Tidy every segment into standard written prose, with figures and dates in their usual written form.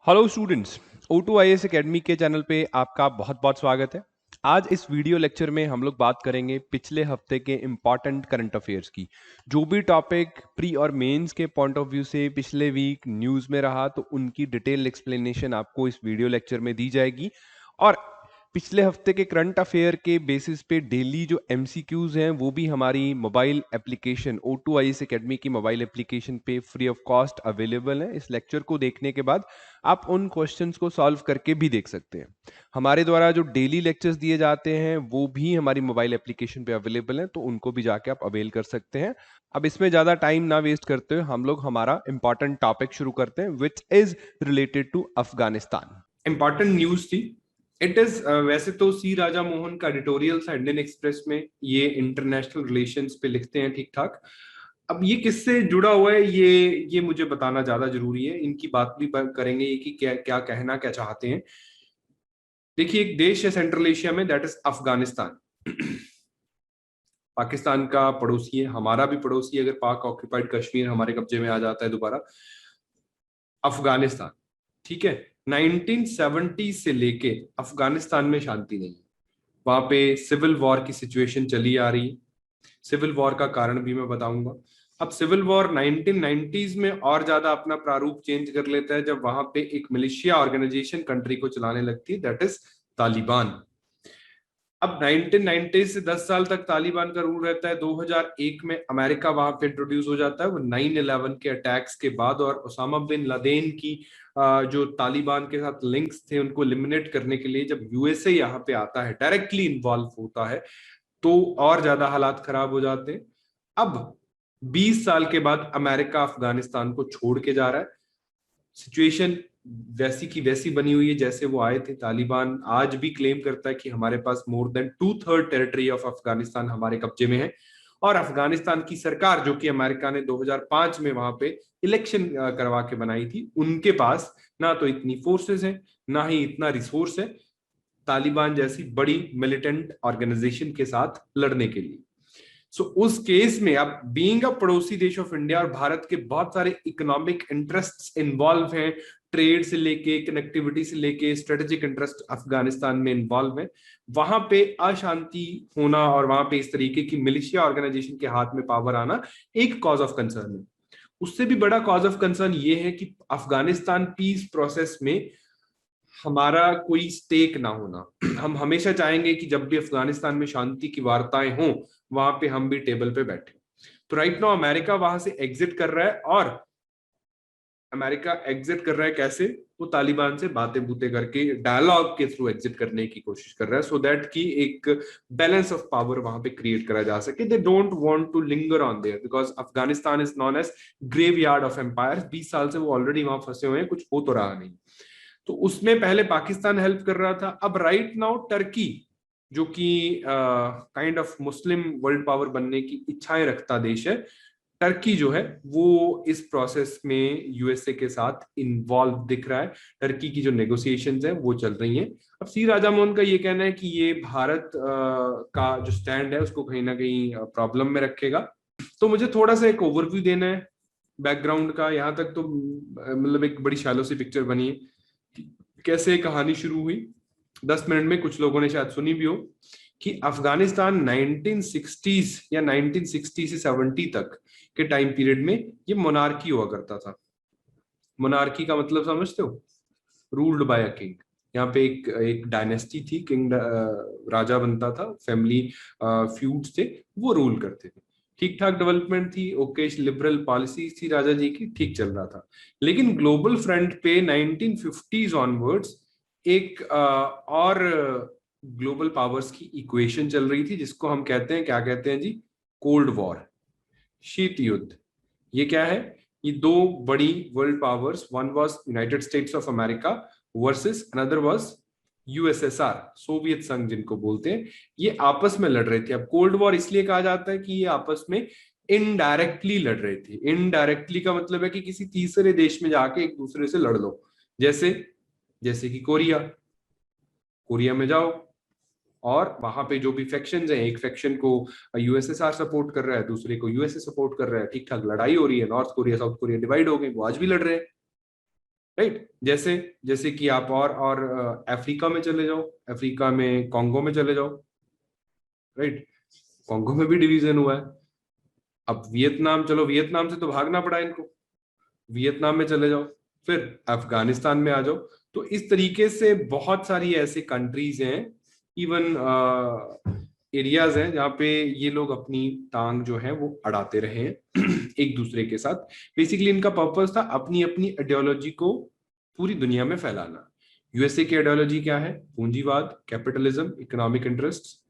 Hello students, O2 IAS academy के channel पे आपका बहुत बहुत स्वागत है। आज इस वीडियो लेक्चर में हम लोग बात करेंगे पिछले हफ्ते के इम्पॉर्टेंट करंट अफेयर्स की। जो भी टॉपिक प्री और मेंस के पॉइंट ऑफ व्यू से पिछले वीक न्यूज़ में रहा तो उनकी डिटेल एक्सप्लेनेशन आपको इस वीडियो लेक्चर में दी जाएगी। और पिछले हफ्ते के करंट अफेयर के बेसिस पे डेली जो MCQs हैं वो भी हमारी mobile application O2 IAS academy की मोबाइल एप्लीकेशन पे फ्री ऑफ कॉस्ट अवेलेबल है। इस लेक्चर को देखने के बाद आप उन क्वेश्चंस को सॉल्व करके भी देख सकते हैं। हमारे द्वारा जो डेली लेक्चर्स दिए जाते हैं वो भी हमारी मोबाइल एप्लीकेशन पे अवेलेबल हैं, तो उनको भी जाके आप अवेल कर सकते हैं। अब इसमें ज़्यादा टाइम ना वेस्ट करते हुए हम लोग हमारा इंपॉर्टेंट टॉपिक शुरू करते हैं, which is related to Afghanistan. Important news थी। इट इज वैसे तो सी राजा मोहन का एडिटोरियल था इंडियन एक्सप्रेस में, ये इंटरनेशनल रिलेशंस पे लिखते हैं ठीक ठाक। अब ये किससे जुड़ा हुआ है ये मुझे बताना ज्यादा जरूरी है। इनकी बात भी करेंगे ये कि क्या क्या कहना क्या चाहते हैं। देखिए, एक देश है सेंट्रल एशिया में, दैट इज अफगानिस्तान। पाकिस्तान का पड़ोसी है, हमारा भी पड़ोसी है अगर पाक ऑक्यूपाइड कश्मीर हमारे कब्जे में आ जाता है दोबारा। अफगानिस्तान, ठीक है, 1970 से लेके अफगानिस्तान में शांति नहीं है। वहां पे सिविल वॉर की सिचुएशन चली आ रही है। सिविल वॉर का कारण भी मैं बताऊंगा। अब सिविल वॉर 1990s में और ज्यादा अपना प्रारूप चेंज कर लेता है जब वहां पे एक मिलिशिया ऑर्गेनाइजेशन कंट्री को चलाने लगती है, दैट इज तालिबान। अब 1990 से 10 साल तक तालिबान का रूल रहता है। 2001 में अमेरिका वहां पे इंट्रोड्यूस हो जाता है, वो 9/11 के अटैक्स के बाद, और ओसामा बिन लादेन की जो तालिबान के साथ लिंक्स थे उनको एलिमिनेट करने के लिए जब यूएसए यहाँ पे आता है, डायरेक्टली इन्वॉल्व होता है, तो और ज्यादा हालात खराब हो जाते हैं। अब 20 साल के बाद अमेरिका अफगानिस्तान को छोड़ के जा रहा है। सिचुएशन वैसी की वैसी बनी हुई है जैसे वो आए थे। तालिबान आज भी क्लेम करता है कि हमारे पास more than 2/3 territory of Afghanistan हमारे कब्जे में है। और अफगानिस्तान की सरकार, जो कि अमेरिका ने 2005 में वहां पे इलेक्शन करवा के बनाई थी, उनके पास ना तो इतनी फोर्सेस है ना ही इतना रिसोर्स है तालिबान जैसी बड़ी मिलिटेंट ऑर्गेनाइजेशन के साथ लड़ने के लिए। सो उस केस में अब बीइंग अ पड़ोसी देश ऑफ इंडिया, और भारत के बहुत सारे इकोनॉमिक इंटरेस्ट्स इन्वॉल्व हैं, ट्रेड से लेके कनेक्टिविटी से लेके स्ट्रेटेजिक इंटरेस्ट अफगानिस्तान में इन्वॉल्व है। वहां पे अशांति होना और वहां पे इस तरीके की मिलिशिया ऑर्गेनाइजेशन के हाथ में पावर आना एक कॉज ऑफ कंसर्न है। उससे भी बड़ा कॉज ऑफ कंसर्न ये है कि अफगानिस्तान पीस प्रोसेस में हमारा कोई स्टेक ना होना। हम हमेशा चाहेंगे कि जब भी अफगानिस्तान में शांति की वार्ताएं हों वहां पे हम भी टेबल पे बैठे। तो राइट नाउ अमेरिका वहां से एग्जिट कर रहा है, और अमेरिका एग्जिट कर रहा है कैसे? वो तालिबान से बातें बूते करके डायलॉग के थ्रू एग्जिट करने की कोशिश कर रहा है, सो दैट कि एक बैलेंस ऑफ पावर वहां पे क्रिएट करा जा सके। They don't want to linger on there because Afghanistan is known as graveyard of empire. 20 साल से वो ऑलरेडी वहां फंसे हुए हैं, कुछ हो तो रहा नहीं। तो उसमें पहले पाकिस्तान हेल्प कर रहा था। अब राइट नाउ टर्की, जो कि kind of Muslim world power बनने की इच्छाएं रखता देश है, टर्की जो है वो इस प्रोसेस में यूएसए के साथ इन्वॉल्व दिख रहा है। टर्की की जो नेगोशिएशंस है वो चल रही हैं। अब सी राजामोहन का ये कहना है कि ये भारत का जो स्टैंड है उसको कहीं ना कहीं प्रॉब्लम में रखेगा। तो मुझे थोड़ा सा एक ओवरव्यू देना है बैकग्राउंड का। यहाँ तक तो मतलब एक बड़ी शैलो सी पिक्चर बनी है कैसे कहानी शुरू हुई। 10 मिनट में कुछ लोगों ने शायद सुनी भी हो कि अफगानिस्तान 1960s या 1960 से 70 तक के टाइम पीरियड में ये मोनार्की हुआ करता था। मोनार्की का मतलब समझते हो? Ruled by a king. यहाँ पे एक एक डायनेस्टी थी, किंग राजा बनता था, फैमिली फ्यूड्स थे, वो रूल करते थे। ठीक ठाक डेवलपमेंट थी, ओके, लिबरल पॉलिसी थी राजा जी की, ठीक चल रहा था। लेकिन ग्लोबल फ्रंट पे 1950s ऑनवर्ड्स एक और ग्लोबल पावर्स की इक्वेशन चल रही थी, जिसको हम कहते हैं, क्या कहते हैं जी? कोल्ड वॉर, शीत युद्ध। ये क्या है? ये दो बड़ी world powers, one was United states of America versus another was USSR, Soviet संघ जिनको बोलते हैं, ये आपस में लड़ रहे थे। अब कोल्ड वॉर इसलिए कहा जाता है कि ये आपस में इनडायरेक्टली लड़ रहे थे। इनडायरेक्टली का मतलब है कि किसी तीसरे देश में जाके एक दूसरे से लड़ लो। जैसे जैसे कि कोरिया, कोरिया में जाओ और वहां पे जो भी फैक्शंस हैं, एक फैक्शन को यूएसएसआर सपोर्ट कर रहा है, दूसरे को यूएसए सपोर्ट कर रहा है, ठीक ठाक लड़ाई हो रही है, north Korea south Korea divide हो गए, वो आज भी लड़ रहे हैं। राइट। जैसे जैसे कि आप और अफ्रीका में चले जाओ, अफ्रीका में कॉन्गो में चले जाओ, राइट, कॉन्गो में भी डिवीजन हुआ है। अब वियतनाम, चलो वियतनाम से तो भागना पड़ा इनको, वियतनाम में चले जाओ, फिर अफगानिस्तान में आ जाओ। तो इस तरीके से बहुत सारी ऐसे कंट्रीज हैं, इवन एरियाज हैं जहाँ पे ये लोग अपनी टांग जो है वो अड़ाते रहे हैं एक दूसरे के साथ। बेसिकली इनका पर्पस था अपनी अपनी आइडियोलॉजी को पूरी दुनिया में फैलाना। यूएसए की आइडियोलॉजी क्या है? पूंजीवाद, कैपिटलिज्म, इकोनॉमिक इंटरेस्ट।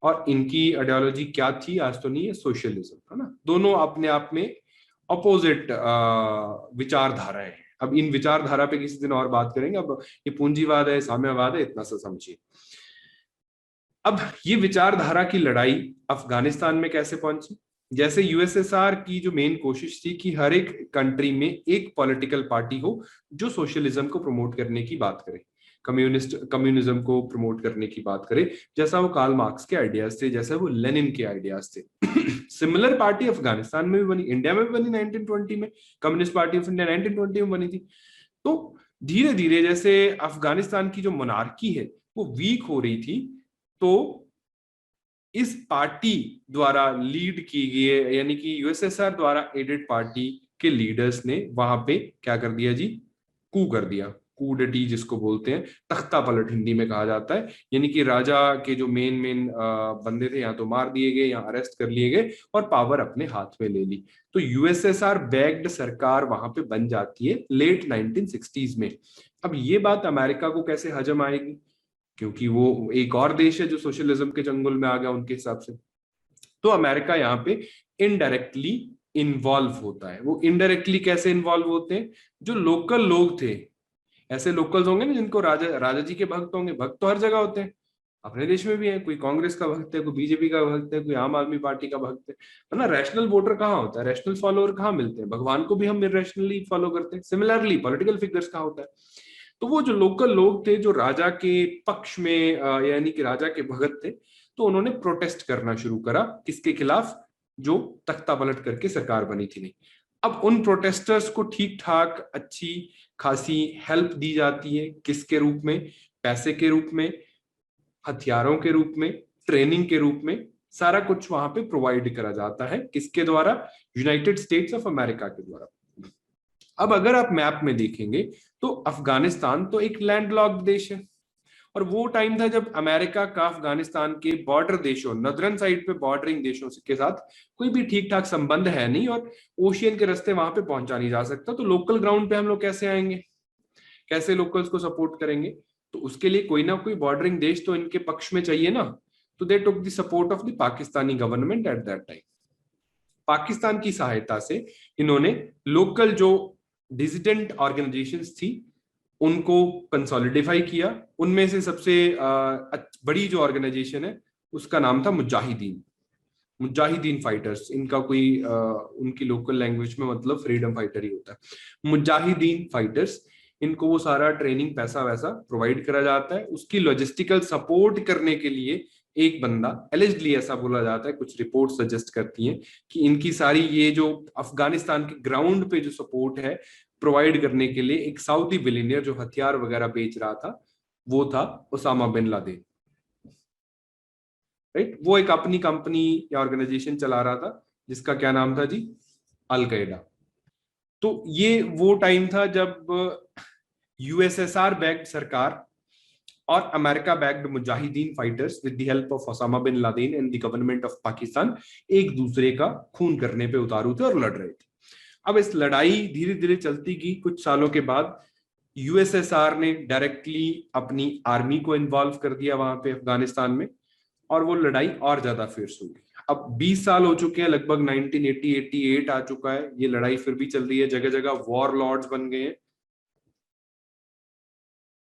और इनकी आइडियोलॉजी क्या थी? आज तो नहीं है, सोशलिज्म, है ना। दोनों अपने आप में अपोजिट विचारधाराएं हैं। अब इन विचारधारा पे किसी दिन और बात करेंगे। अब ये पूंजीवाद है, साम्यवाद है, इतना सा समझिए। अब ये विचारधारा की लड़ाई अफगानिस्तान में कैसे पहुंची? जैसे यूएसएसआर की जो मेन कोशिश थी कि हर एक कंट्री में एक पॉलिटिकल पार्टी हो जो सोशलिज्म को प्रमोट करने की बात करे, कम्युनिज्म को प्रमोट करने की बात करे, जैसा वो कार्ल मार्क्स के आइडियाज थे, जैसा वो लेनिन के आइडियाज थे। सिमिलर पार्टी अफगानिस्तान में भी बनी, इंडिया में भी बनी 1920 में, कम्युनिस्ट पार्टी ऑफ इंडिया 1920 में बनी थी। तो धीरे धीरे जैसे अफगानिस्तान की जो मोनार्की है वो वीक हो रही थी, तो इस पार्टी द्वारा लीड की गई, यानी कि यूएसएसआर द्वारा एडेड पार्टी के लीडर्स ने वहां पे क्या कर दिया जी? कू कर दिया। कू डे टी जिसको बोलते हैं, तख्ता पलट हिंदी में कहा जाता है। यानी कि राजा के जो मेन मेन बंदे थे, या तो मार दिए गए या अरेस्ट कर लिए गए और पावर अपने हाथ में ले ली। तो यूएसएसआर बैक्ड सरकार वहां पे बन जाती है लेट 1960s में। अब ये बात अमेरिका को कैसे हजम आएगी? क्योंकि वो एक और देश है जो सोशलिज्म के चंगुल में आ गया उनके हिसाब से। तो अमेरिका यहाँ पे इनडायरेक्टली इन्वॉल्व होता है। वो इनडायरेक्टली कैसे इन्वॉल्व होते हैं? जो लोकल लोग थे, ऐसे लोकल्स होंगे ना जिनको राजा राजा जी के भक्त होंगे। भक्त तो हर जगह होते हैं, अपने देश में भी है। कोई कांग्रेस का भक्त है, कोई बीजेपी का भक्त है, कोई आम आदमी पार्टी का भक्त है ना। रैशनल वोटर कहाँ होता है? रैशनल फॉलोअर कहाँ मिलते हैं? भगवान को भी हम इरेशनली फॉलो करते हैं। सिमिलरली पॉलिटिकल फिगर्स कहाँ होता है? तो वो जो लोकल लोग थे जो राजा के पक्ष में यानी कि राजा के भगत थे, तो उन्होंने प्रोटेस्ट करना शुरू करा। किसके खिलाफ? जो तख्ता पलट करके सरकार बनी थी नहीं। अब उन प्रोटेस्टर्स को ठीक ठाक अच्छी खासी हेल्प दी जाती है। किसके रूप में? पैसे के रूप में, हथियारों के रूप में, ट्रेनिंग के रूप में। सारा कुछ वहां पे प्रोवाइड करा जाता है। किसके द्वारा? यूनाइटेड स्टेट्स ऑफ अमेरिका के द्वारा। अब अगर आप मैप में देखेंगे तो अफगानिस्तान तो एक लैंडलॉक्ड देश है, और वो टाइम था जब अमेरिका का अफगानिस्तान के बॉर्डर देशों, नदरन साइड पे बॉर्डरिंग देशों के साथ कोई भी ठीक ठाक संबंध है नहीं, और ओशियन के रास्ते वहां पे पहुंचा नहीं जा सकता। तो लोकल ग्राउंड पे हम लोग कैसे आएंगे? कैसे लोकल्स को सपोर्ट करेंगे? तो उसके लिए कोई ना कोई बॉर्डरिंग देश तो इनके पक्ष में चाहिए ना। तो they took the support of the Pakistani government at that time. Pakistan की सहायता से इन्होंने लोकल जो डिसिडेंट ऑर्गेनाइजेशंस थी उनको कंसोलिडिफाई किया। उनमें से सबसे बड़ी जो ऑर्गेनाइजेशन है उसका नाम था मुजाहिदीन। मुजाहिदीन फाइटर्स, इनका कोई उनकी लोकल लैंग्वेज में मतलब फ्रीडम फाइटर ही होता है। मुजाहिदीन फाइटर्स, इनको वो सारा ट्रेनिंग पैसा वैसा प्रोवाइड करा जाता है। उसकी लॉजिस्टिकल सपोर्ट करने के लिए एक बंदा, एलिजली ऐसा बोला जाता है, कुछ रिपोर्ट सजेस्ट करती हैं कि इनकी सारी ये जो अफगानिस्तान के ग्राउंड पे जो सपोर्ट है प्रोवाइड करने के लिए, एक साउदी बिलियनियर जो हथियार वगैरह बेच रहा था वो था ओसामा बिन लादेन। राइट, वो एक अपनी कंपनी या ऑर्गेनाइजेशन चला रहा था जिसका क्या नाम था जी? अल-कायदा। तो ये वो टाइम था जब यूएसएसआर बैक्ड सरकार और अमेरिका बैक्ड मुजाहिदीन fighters with the help of Osama bin Laden and the government of Pakistan एक दूसरे का खून करने पे उतारू थे और लड़ रहे थे। अब इस लड़ाई धीरे धीरे चलती गई। कुछ सालों के बाद यूएसएसआर ने डायरेक्टली अपनी आर्मी को इन्वॉल्व कर दिया वहां पे अफगानिस्तान में, और वो लड़ाई और ज्यादा फियर्स हो गई। अब 20 साल हो चुके हैं, लगभग 1988 आ चुका है, ये लड़ाई फिर भी चल रही है। जगह जगह वॉर लॉर्ड्स बन गए हैं,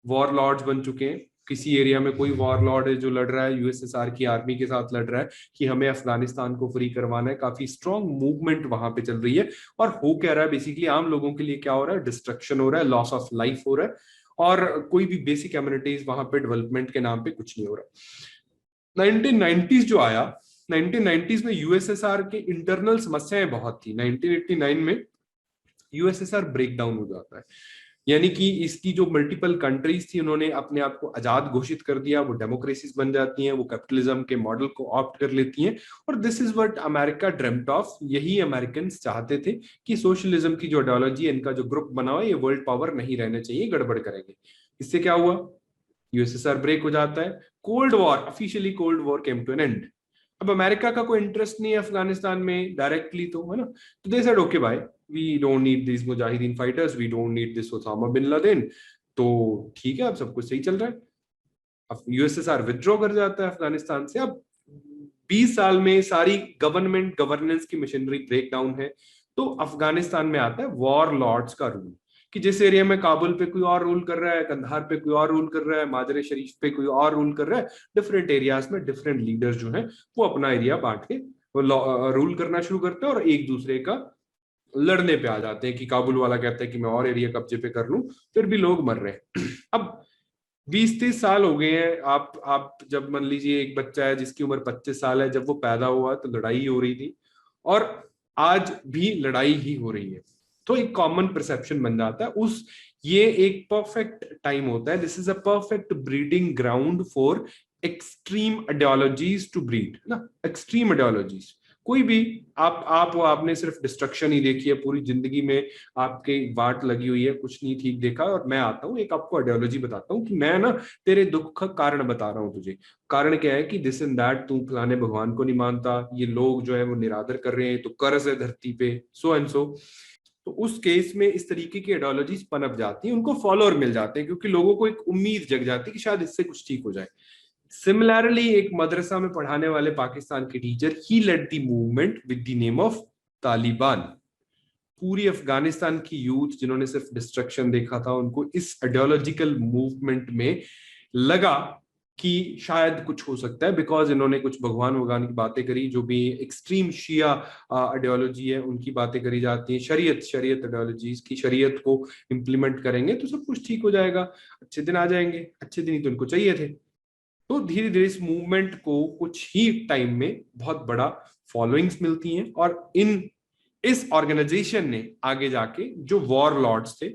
वॉर लॉर्ड्स बन चुके हैं। किसी एरिया में कोई वॉर लॉर्ड है जो लड़ रहा है यूएसएसआर की आर्मी के साथ, लड़ रहा है कि हमें अफगानिस्तान को फ्री करवाना है। काफी स्ट्रॉन्ग मूवमेंट वहां पे चल रही है। और हो क्या रहा है बेसिकली? आम लोगों के लिए क्या हो रहा है? डिस्ट्रक्शन हो रहा है, लॉस ऑफ लाइफ हो रहा है, और कोई भी बेसिक एम्यूनिटीज वहां पे डेवलपमेंट के नाम पे कुछ नहीं हो रहा। 1990s जो आया, 1990s में यूएसएसआर के इंटरनल समस्याएं बहुत थी। 1989 में यूएसएसआर ब्रेक डाउन हो जाता है। यानी कि इसकी जो मल्टीपल कंट्रीज थी उन्होंने अपने आप को आजाद घोषित कर दिया, वो डेमोक्रेसीज बन जाती हैं, वो कैपिटलिज्म के मॉडल को ऑप्ट कर लेती हैं। और this is what America dreamed of, यही अमेरिकन चाहते थे कि सोशलिज्म की जो आइडियोलॉजी है, इनका जो ग्रुप बना हुआ है, ये वर्ल्ड पावर नहीं रहना चाहिए, गड़बड़ करेंगे। इससे क्या हुआ, यूएसएसआर ब्रेक हो जाता है, cold war, officially cold war came to an end. अब अमेरिका का कोई इंटरेस्ट नहीं है अफगानिस्तान में डायरेक्टली, तो है ना, तो दे सेड ओके भाई, वी डोंट नीड दिस मुजाहिदीन fighters, we don't need this Osama bin Laden. तो ठीक है, अब सब कुछ सही चल रहा है। अब यूएसएसआर विथड्रॉ कर जाता है अफगानिस्तान से। अब 20 साल में सारी गवर्नमेंट गवर्नेंस की मशीनरी ब्रेक डाउन है। तो अफगानिस्तान में आता है वॉर लॉर्ड्स का रूल, कि जिस एरिया में काबुल पे कोई और रूल कर रहा है, कंधार पे कोई और रूल कर रहा है, माजरे शरीफ पे कोई और रूल कर रहा है, डिफरेंट एरियाज में डिफरेंट लीडर्स जो हैं वो अपना एरिया बांट के रूल करना शुरू करते हैं और एक दूसरे का लड़ने पे आ जाते हैं, कि काबुल वाला कहता है कि मैं और एरिया कब्जे पे कर लूं, फिर भी लोग मर रहे हैं। अब 20-30 साल हो गए हैं। आप जब मान लीजिए एक बच्चा है जिसकी उम्र 25 साल है, जब वो पैदा हुआ तो लड़ाई हो रही थी, और आज भी लड़ाई ही हो रही है। तो एक कॉमन परसेप्शन बन जाता है उस, ये एक परफेक्ट टाइम होता है, this is a perfect breeding ground for extreme ideologies to breed ना, एक्सट्रीम आइडियोलॉजीज। कोई भी आपने सिर्फ डिस्ट्रक्शन ही देखी है पूरी जिंदगी में, आपके वाट लगी हुई है, कुछ नहीं ठीक देखा, और मैं आता हूँ एक आपको आइडियोलॉजी बताता हूँ कि मैं ना तेरे दुख का कारण बता रहा हूँ तुझे। कारण क्या है कि दिस एंड दैट, तू फलाने भगवान को नहीं मानता, ये लोग जो है वो निरादर कर रहे हैं, तो कर्ज है धरती पे, सो एंड सो। तो उस केस में इस तरीके की आइडियोलॉजीज पनप जाती हैं, उनको फॉलोअर मिल जाते हैं, क्योंकि लोगों को एक उम्मीद जग जाती है कि शायद इससे कुछ ठीक हो जाए। सिमिलरली एक मदरसा में पढ़ाने वाले पाकिस्तान के teacher, he led the movement with the name of Taliban. पूरी अफगानिस्तान की यूथ जिन्होंने सिर्फ डिस्ट्रक्शन देखा था, उनको इस आइडियोलॉजिकल मूवमेंट में लगा कि शायद कुछ हो सकता है, बिकॉज इन्होंने कुछ भगवान भगवान की बातें करी, जो भी एक्सट्रीम शिया आइडियोलॉजी है उनकी बातें करी जाती हैं, शरीयत शरीयत आइडियोलॉजीज की, शरीयत को इम्प्लीमेंट करेंगे तो सब कुछ ठीक हो जाएगा, अच्छे दिन आ जाएंगे। अच्छे दिन ही तो इनको चाहिए थे। तो धीरे धीरे इस मूवमेंट को कुछ ही टाइम में बहुत बड़ा फॉलोइंग्स मिलती हैं, और इस ऑर्गेनाइजेशन ने आगे जाके जो वॉर लॉर्ड्स थे,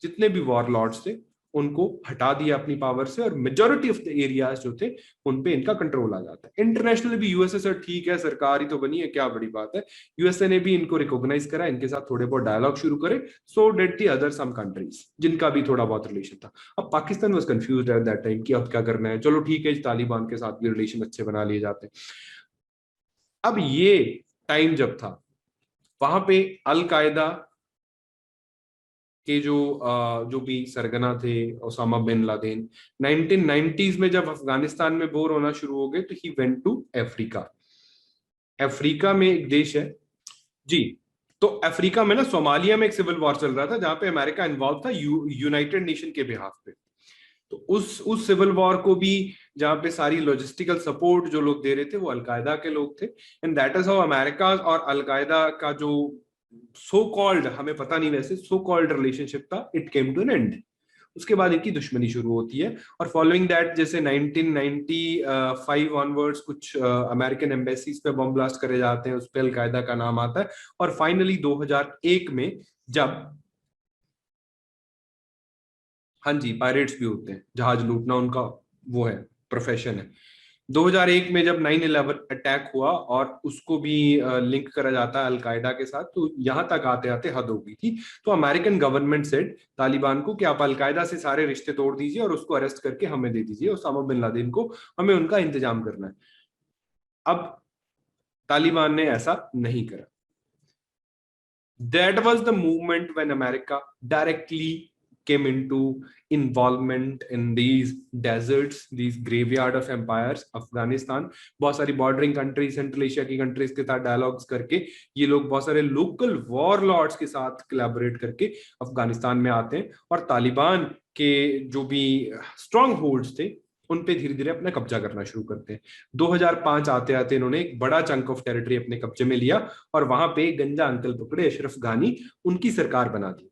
जितने भी वॉर लॉर्ड्स थे, उनको हटा दिया अपनी पावर से, और मेजोरिटी ऑफ द एरियाज जो थे उन पे इनका कंट्रोल आ जाता है। इंटरनेशनल भी यूएसए सर ठीक है, सरकार ही तो बनी है, क्या बड़ी बात है, यूएसए ने भी इनको रिकॉग्नाइज करा, इनके साथ थोड़े बहुत डायलॉग शुरू करे, so that the other some countries जिनका भी थोड़ा बहुत रिलेशन था। अब Pakistan was confused at that time कि अब क्या करना है, चलो ठीक है, तालिबान के साथ भी रिलेशन अच्छे बना लिए जाते हैं। अब ये टाइम जब था, वहां पे अल कायदा के जो भी सरगना थे, ओसामा बिन लादेन, 1990s में जब अफगानिस्तान में बोर होना शुरू हो गए, तो he went to Africa. Africa में एक देश है जी, तो अफ्रीका में ना सोमालिया में एक सिविल वॉर चल रहा था, जहां पे अमेरिका इन्वॉल्व था यूनाइटेड नेशन के बिहाफ पे। तो उस सिविल वॉर को भी, जहां पे सारी लॉजिस्टिकल सपोर्ट जो लोग दे रहे थे वो अलकायदा के लोग थे, and that is how America और अलकायदा का जो सो कॉल्ड, हमें पता नहीं वैसे, सो कॉल्ड रिलेशनशिप था, it came to an end. उसके बाद इनकी दुश्मनी शुरू होती है, और फॉलोइंग दैट जैसे 1995 ऑनवर्ड्स कुछ अमेरिकन एम्बेसीज पे बम ब्लास्ट करे जाते हैं, उस पर अलकायदा का नाम आता है। और फाइनली 2001 में जब, हाँ जी, पायरेट्स भी होते हैं, जहाज लूटना उनका वो है, प्रोफेशन है। 2001 में जब 9/11 अटैक हुआ और उसको भी लिंक करा जाता है अलकायदा के साथ, तो यहां तक आते आते हद हो गई थी। तो अमेरिकन गवर्नमेंट सेड तालिबान को कि आप अलकायदा से सारे रिश्ते तोड़ दीजिए और उसको अरेस्ट करके हमें दे दीजिए, ओसामा बिन लादेन को, हमें उनका इंतजाम करना है। अब तालिबान ने ऐसा नहीं करा। That was the movement when America directly came into involvement in these deserts, these graveyard of empires, Afghanistan. बहुत सारी बॉर्डरिंग कंट्रीज, सेंट्रल एशिया की कंट्रीज के साथ डायलॉग्स करके ये लोग बहुत सारे लोकल वॉर लॉर्ड्स के साथ कोलैबोरेट करके अफगानिस्तान में आते हैं, और तालिबान के जो भी स्ट्रॉन्ग होल्ड्स थे उन पे धीरे धीरे अपना कब्जा करना शुरू करते हैं। 2005 आते आते इन्होंने एक बड़ा चंक ऑफ टेरिटरी अपने कब्जे में लिया, और वहां पे गंजा अंकल पकड़े अशरफ घानी, उनकी सरकार बना दी।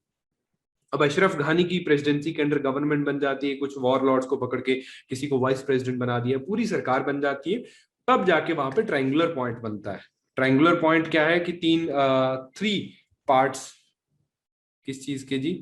अब अशरफ घानी की प्रेसिडेंसी के अंडर गवर्नमेंट बन जाती है, कुछ वॉर लॉर्ड्स को पकड़ के किसी को वाइस प्रेसिडेंट बना दिया, पूरी सरकार बन जाती है। तब जाके वहां पे ट्रायंगुलर पॉइंट बनता है। ट्रायंगुलर पॉइंट क्या है कि थ्री पार्ट्स, किस चीज के जी,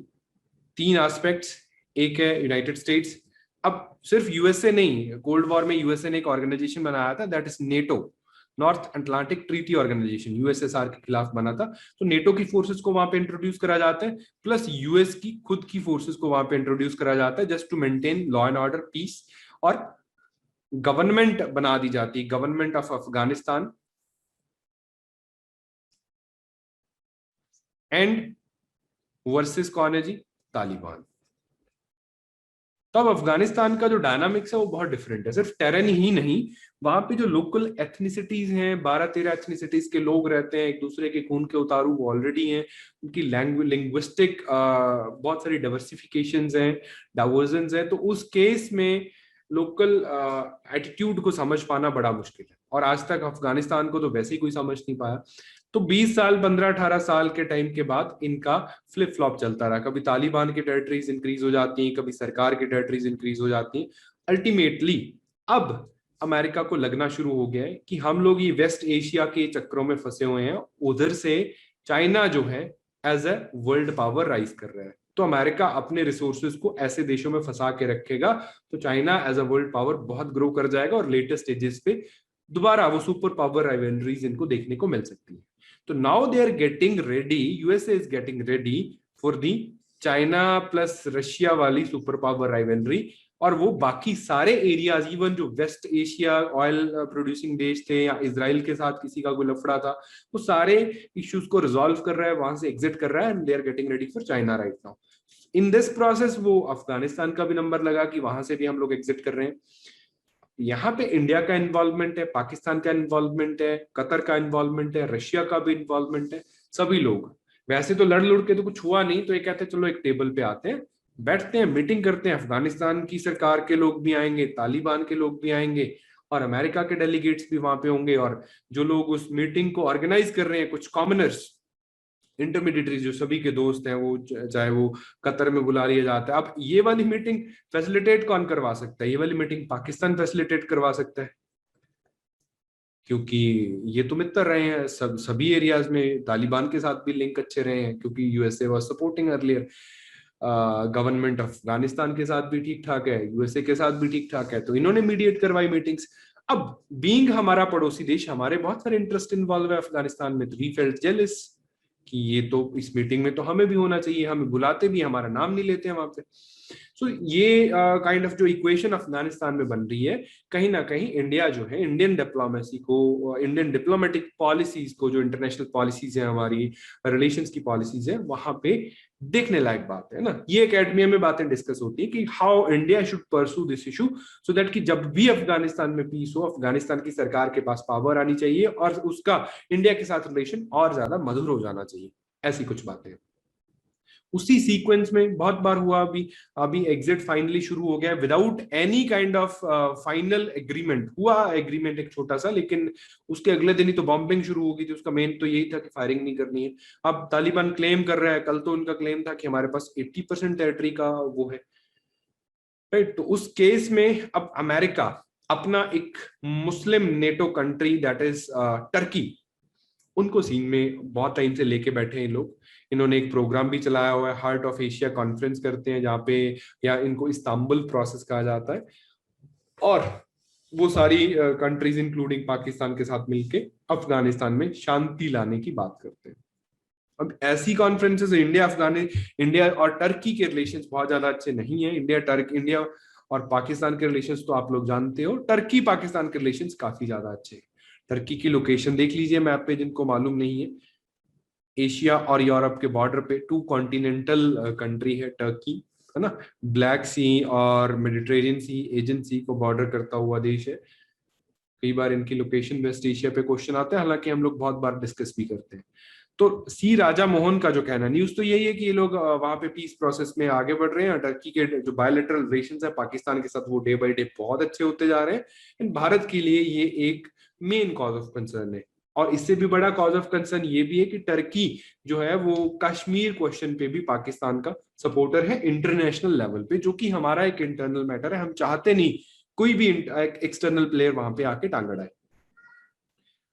तीन एस्पेक्ट्स, एक है यूनाइटेड स्टेट्स। अब सिर्फ यूएसए नहीं, कोल्ड वॉर में यूएसए ने एक ऑर्गेनाइजेशन बनाया था, that is NATO, North Atlantic Treaty Organisation, USSR के खिलाफ बना था। तो नेटो की फोर्सेस को वहां पे इंट्रोड्यूस करा जाता है, प्लस यूएस की खुद की फोर्सेस को वहां पे इंट्रोड्यूस करा जाता है, just to maintain law and order, peace. और गवर्नमेंट बना दी जाती है, government of Afghanistan, and versus कौन है जी, तालिबान। तो अब अफगानिस्तान का जो डायनामिक्स है वो बहुत डिफरेंट है, सिर्फ टेरेन ही नहीं, वहां पे जो लोकल एथनिसिटीज हैं, 12-13 एथनिसिटीज के लोग रहते हैं, एक दूसरे के खून के उतारू वो ऑलरेडी हैं, उनकी लिंग्विस्टिक बहुत सारी डाइवर्सिफिकेशंस हैं, डाइवर्जन्स हैं। तो उस केस में लोकल एटीट्यूड को समझ पाना बड़ा मुश्किल है, और आज तक अफगानिस्तान को तो वैसे ही कोई समझ नहीं पाया। तो 20 साल, 15-18 साल के टाइम के बाद इनका फ्लिप फ्लॉप चलता रहा, कभी तालिबान की टेरिटरीज इंक्रीज हो जाती हैं, कभी सरकार की टेरिटरीज इंक्रीज हो जाती हैं। अल्टीमेटली अब अमेरिका को लगना शुरू हो गया है कि हम लोग ये वेस्ट एशिया के चक्करों में फंसे हुए हैं, उधर से चाइना जो है as a world power rise कर रहा है, तो अमेरिका अपने रिसोर्सेज को ऐसे देशों में फंसा के रखेगा तो China as a world power बहुत ग्रो कर जाएगा, और लेटेस्ट स्टेजेस पे दोबारा वो सुपर पावर राइवलरीज इनको देखने को मिल सकती है। तो now they are getting ready, USA is getting ready for the China plus Russia वाली सुपर पावर राइवलरी। और वो बाकी सारे एरियाज, इवन जो वेस्ट एशिया ऑयल प्रोड्यूसिंग देश थे, या इसराइल के साथ किसी का कोई लफड़ा था, वो सारे इश्यूज को रिजॉल्व कर रहा है, वहां से एग्जिट कर रहा है, and they are getting ready for China right now. In this process वो अफगानिस्तान का भी नंबर लगा कि वहां से भी हम लोग एग्जिट कर रहे हैं। यहाँ पे इंडिया का इन्वॉल्वमेंट है, पाकिस्तान का इन्वॉल्वमेंट है, कतर का इन्वॉल्वमेंट है, रशिया का भी इन्वॉल्वमेंट है, सभी लोग। वैसे तो लड़ लुड़ के तो कुछ हुआ नहीं, तो ये कहते हैं चलो एक टेबल पे आते हैं, बैठते हैं, मीटिंग करते हैं, अफगानिस्तान की सरकार के लोग भी आएंगे, तालिबान के लोग भी आएंगे, और अमेरिका के डेलीगेट्स भी वहां पे होंगे, और जो लोग उस मीटिंग को ऑर्गेनाइज कर रहे हैं, कुछ कॉमनर्स, इंटरमीडिएटरी जो सभी के दोस्त हैं, वो चाहे वो कतर में बुला लिया जाता है। अब ये वाली मीटिंग फैसिलिटेट कौन करवा सकता है? ये वाली मीटिंग पाकिस्तान फैसिलिटेट करवा सकता है, क्योंकि ये तो मित्र रहे हैं सभी एरियाज में, तालिबान के साथ भी लिंक अच्छे रहे हैं, क्योंकि USA was supporting earlier, government Afghanistan के साथ भी ठीक ठाक है, यूएसए के साथ भी ठीक ठाक है, तो इन्होंने मीडिएट करवाई मीटिंग्स। अब बीइंग हमारा पड़ोसी देश, हमारे बहुत सारे इंटरेस्ट इन्वॉल्व है अफगानिस्तान में, तो वी फेल्ट जेलस कि ये तो इस मीटिंग में तो हमें भी होना चाहिए, हमें बुलाते भी, हमारा नाम नहीं लेते हैं वहां पे। सो ये काइंड ऑफ जो इक्वेशन अफगानिस्तान में बन रही है, कहीं ना कहीं इंडिया जो है, इंडियन डिप्लोमेसी को, इंडियन डिप्लोमेटिक पॉलिसीज को, जो इंटरनेशनल पॉलिसीज है, हमारी रिलेशंस की पॉलिसीज है, वहां पे देखने लायक बात है ना। ये एकेडमी में बातें डिस्कस होती है कि how India should pursue this issue, so that कि जब भी अफगानिस्तान में पीस हो, अफगानिस्तान की सरकार के पास पावर आनी चाहिए, और उसका इंडिया के साथ रिलेशन और ज्यादा मधुर हो जाना चाहिए, ऐसी कुछ बातें। उसी सीक्वेंस में बहुत बार हुआ, अभी अभी एग्जिट फाइनली शुरू हो गया without any kind of final agreement. हुआ एग्रीमेंट एक छोटा सा, लेकिन उसके अगले दिन ही तो बॉम्बिंग शुरू हो गई थी। उसका मेन तो यही था कि फायरिंग नहीं करनी है। अब तालिबान क्लेम कर रहा है, कल तो उनका क्लेम था कि हमारे पास 80% टेरिटरी का वो है, राइट। तो उस केस में अब अमेरिका अपना एक मुस्लिम NATO country that is Turkey, उनको सीन में बहुत टाइम से लेके बैठे हैं लोग। इन्होंने एक प्रोग्राम भी चलाया हुआ है, हार्ट ऑफ एशिया कॉन्फ्रेंस करते हैं जहाँ पे, या इनको इस्तांबुल प्रोसेस कहा जाता है, और वो सारी कंट्रीज इंक्लूडिंग पाकिस्तान के साथ मिलके अफगानिस्तान में शांति लाने की बात करते हैं। अब ऐसी कॉन्फ्रेंसेस, इंडिया और टर्की के रिलेशंस बहुत ज्यादा अच्छे नहीं है। इंडिया और पाकिस्तान के रिलेशंस तो आप लोग जानते हो, टर्की पाकिस्तान के रिलेशंस काफी ज्यादा अच्छे हैं। टर्की की लोकेशन देख लीजिए मैप पे, जिनको मालूम नहीं है, एशिया और यूरोप के बॉर्डर पे 2 कॉन्टिनेंटल कंट्री है टर्की, है ना। ब्लैक सी और मेडिटेरेनियन सी, एजेंट सी को बॉर्डर करता हुआ देश है। कई बार इनकी लोकेशन वेस्ट एशिया पे क्वेश्चन आता है, हालांकि हम लोग बहुत बार डिस्कस भी करते हैं। तो सी राजा मोहन का जो कहना, न्यूज तो यही है कि ये लोग वहां पे पीस प्रोसेस में आगे बढ़ रहे हैं। टर्की के जो बायोलेटरल रिलेशंस है पाकिस्तान के साथ, वो डे बाय डे बहुत अच्छे होते जा रहे हैं। इन भारत के लिए ये एक मेन कॉज ऑफ कंसर्न है। और इससे भी बड़ा कॉज ऑफ कंसर्न ये भी है कि टर्की जो है वो कश्मीर क्वेश्चन पे भी पाकिस्तान का सपोर्टर है इंटरनेशनल लेवल पे, जो कि हमारा एक इंटरनल मैटर है। हम चाहते नहीं कोई भी एक्सटर्नल प्लेयर वहां पे आके टांग अड़ाए,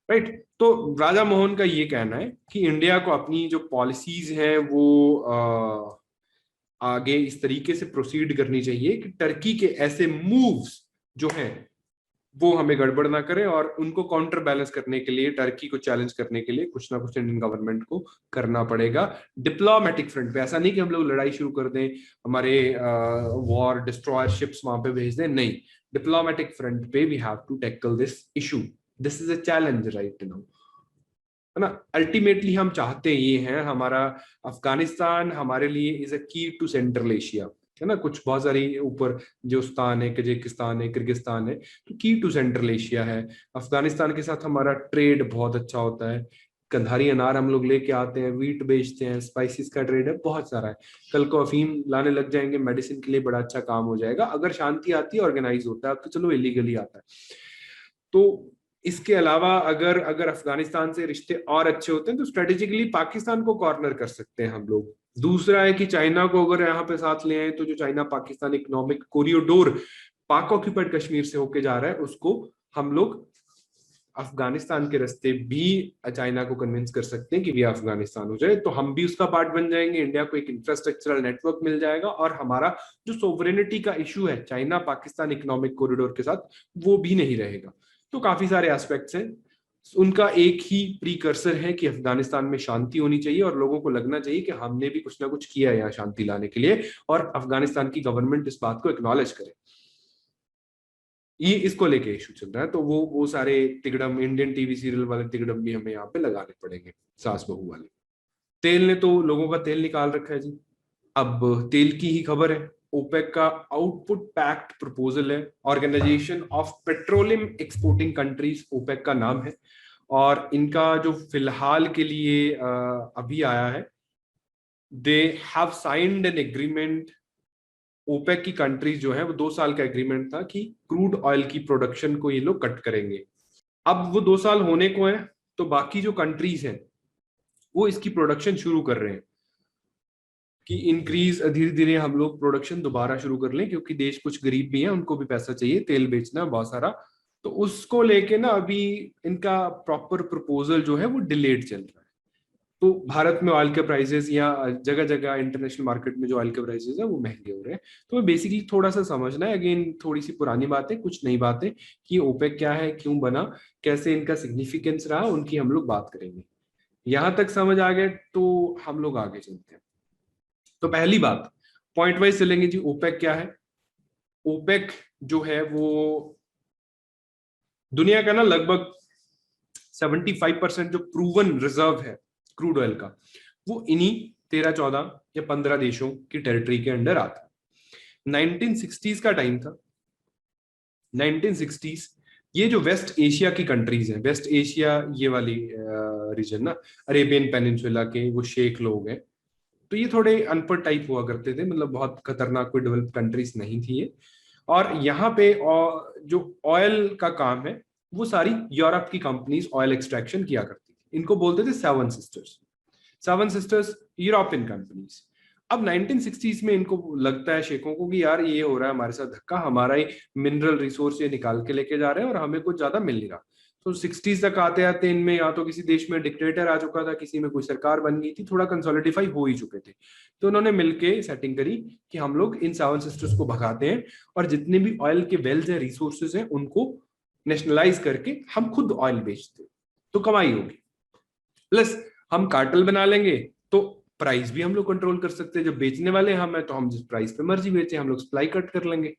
राइट। तो राजा मोहन का ये कहना है कि इंडिया को अपनी जो पॉलिसीज हैं वो आगे इस तरीके से प्रोसीड करनी चाहिए कि टर्की के ऐसे मूव्स जो हैं वो हमें गड़बड़ ना करें, और उनको काउंटर बैलेंस करने के लिए, टर्की को चैलेंज करने के लिए कुछ ना कुछ इंडियन गवर्नमेंट को करना पड़ेगा डिप्लोमेटिक फ्रंट पे। ऐसा नहीं कि हम लोग लड़ाई शुरू कर दें, हमारे वॉर डिस्ट्रॉयर शिप्स वहां पे भेज दें, नहीं, डिप्लोमेटिक फ्रंट पे we have to tackle this issue, this is a challenge right now, है ना। अल्टीमेटली हम चाहते ये हैं, हमारा अफगानिस्तान हमारे लिए इज अ की टू सेंट्रल एशिया, है ना। कुछ बहुत सारी ऊपर जो स्थान है, कजाकिस्तान है, किर्गिस्तान है, तो की टू सेंट्रल एशिया है। अफगानिस्तान के साथ हमारा ट्रेड बहुत अच्छा होता है, कंधारी अनार हम लोग लेके आते हैं, वीट बेचते हैं, स्पाइसेस का ट्रेड है, बहुत सारा है। कल को अफीम लाने लग जाएंगे, मेडिसिन के लिए बड़ा अच्छा काम हो जाएगा अगर शांति आती है, ऑर्गेनाइज होता है। अब तो चलो इलीगली आता है। तो इसके अलावा अगर अगर अफगानिस्तान से रिश्ते और अच्छे होते हैं तो स्ट्रेटेजिकली पाकिस्तान को कॉर्नर कर सकते हैं हम लोग। दूसरा है कि चाइना को अगर यहाँ पे साथ ले आए तो जो चाइना पाकिस्तान इकोनॉमिक कॉरिडोर पाक ऑक्यूपाइड कश्मीर से होके जा रहा है, उसको हम लोग अफगानिस्तान के रास्ते भी चाइना को कन्विंस कर सकते हैं कि भी अफगानिस्तान हो जाए, तो हम भी उसका पार्ट बन जाएंगे, इंडिया को एक इंफ्रास्ट्रक्चरल नेटवर्क मिल जाएगा, और हमारा जो सोवरेनिटी का इशू है चाइना पाकिस्तान इकोनॉमिक कॉरिडोर के साथ, वो भी नहीं रहेगा। तो काफी सारे एस्पेक्ट्स हैं, उनका एक ही प्रीकर्सर है कि अफगानिस्तान में शांति होनी चाहिए, और लोगों को लगना चाहिए कि हमने भी कुछ ना कुछ किया है यहाँ शांति लाने के लिए, और अफगानिस्तान की गवर्नमेंट इस बात को एक्नॉलेज करे। ये इसको लेके इशू चल रहा है। तो वो सारे तिगड़म, इंडियन टीवी सीरियल वाले तिगड़म भी हमें यहाँ पे लगाने पड़ेंगे, सास बहू वाले। तेल ने तो लोगों का तेल निकाल रखा है जी। अब तेल की ही खबर है, ओपेक का आउटपुट पैक्ट प्रपोजल है, Organisation of Petroleum Exporting Countries OPEC का नाम है, और इनका जो फिलहाल के लिए अभी आया है, they have signed an agreement. OPEC की कंट्रीज जो है वो 2 साल का एग्रीमेंट था कि क्रूड ऑयल की प्रोडक्शन को ये लोग कट करेंगे। अब वो 2 साल होने को है, तो बाकी जो कंट्रीज हैं वो इसकी प्रोडक्शन शुरू कर रहे हैं कि इंक्रीज, धीरे धीरे हम लोग प्रोडक्शन दोबारा शुरू कर लें, क्योंकि देश कुछ गरीब भी है, उनको भी पैसा चाहिए, तेल बेचना बहुत सारा। तो उसको लेके ना अभी इनका प्रॉपर प्रपोजल जो है वो डिलेड चल रहा है। तो भारत में ऑयल के प्राइसेस या जगह जगह इंटरनेशनल मार्केट में जो ऑयल के प्राइसेस है वो महंगे हो रहे हैं। तो बेसिकली थोड़ा सा समझना है, अगेन थोड़ी सी पुरानी बातें, कुछ नई बातें, कि ओपेक क्या है, क्यों बना, कैसे इनका सिग्निफिकेंस रहा, उनकी हम लोग बात करेंगे। यहां तक समझ आ गए तो हम लोग आगे चलते हैं। तो पहली बात, पॉइंट वाइज चलेंगे जी। ओपेक क्या है? ओपेक जो है वो दुनिया का ना लगभग 75% जो प्रूवन रिजर्व है क्रूड ऑयल का, वो इन्हीं 13, 14 या 15 देशों की टेरिटरी के अंडर आता है। 1960s का टाइम था। 1960s, ये जो वेस्ट एशिया की कंट्रीज हैं, वेस्ट एशिया ये वाली रीजन ना, अरेबियन पेनिनसुला के वो शेख लोग हैं, तो ये थोड़े अनपढ़ टाइप हुआ करते थे, मतलब बहुत खतरनाक कोई डेवलप कंट्रीज नहीं थी ये। और यहाँ पे जो ऑयल का काम है वो सारी यूरोप की कंपनीज ऑयल एक्सट्रैक्शन किया करती थी। इनको बोलते थे seven sisters. Seven sisters European companies. अब 1960s में इनको लगता है शेखों को कि यार ये हो रहा है हमारे साथ धक्का, हमारा ही मिनरल रिसोर्स ये निकाल के लेके जा रहे हैं और हमें कुछ ज्यादा मिल नहीं रहा। तो 60s तक आते आते इनमें या तो किसी देश में डिक्टेटर आ चुका था, किसी में कोई सरकार बन गई थी, थोड़ा कंसोलिडिफाई हो ही चुके थे। तो उन्होंने मिलके सेटिंग करी कि हम लोग इन सेवन सिस्टर्स को भगाते हैं, और जितने भी ऑयल के वेल्स हैं, रिसोर्सेज हैं, उनको नेशनलाइज करके हम खुद ऑयल बेचते हैं, तो कमाई होगी, प्लस हम कार्टेल बना लेंगे, तो प्राइस भी हम लोग कंट्रोल कर सकते हैं। जब बेचने वाले हम हैं तो हम जिस प्राइस पे मर्जी बेचें, हम लोग सप्लाई कट कर लेंगे।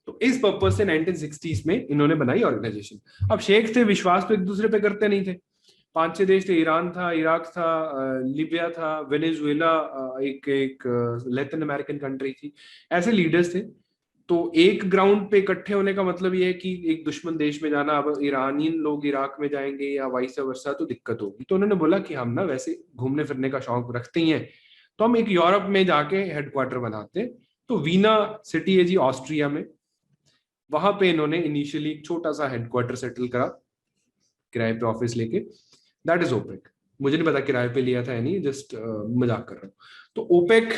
तो इस पर्पज से 1960s में इन्होंने बनाई ऑर्गेनाइजेशन। अब शेख थे, विश्वास तो एक दूसरे पे करते नहीं थे। 5-6 देश थे, ईरान था, इराक था, लीबिया था, वेनेजुएला, एक एक लैटिन अमेरिकन कंट्री थी, ऐसे लीडर्स थे। तो एक ग्राउंड पे इकट्ठे होने का मतलब ये है कि एक दुश्मन देश में जाना, अब ईरानियन लोग इराक में जाएंगे या वाइस वर्सा, तो दिक्कत होगी। तो उन्होंने बोला कि हम ना वैसे घूमने फिरने का शौक रखते ही हैं, तो हम एक यूरोप में जाके हेडक्वार्टर बनाते हैं। तो वीना सिटी है जी ऑस्ट्रिया में, वहां पे इन्होंने इनिशियली एक छोटा सा हेडक्वार्टर सेटल करा, किराए पे ऑफिस लेके। That is OPEC. मुझे नहीं पता किराए पे लिया था या नहीं, जस्ट मजाक कर रहा हूँ। तो ओपेक,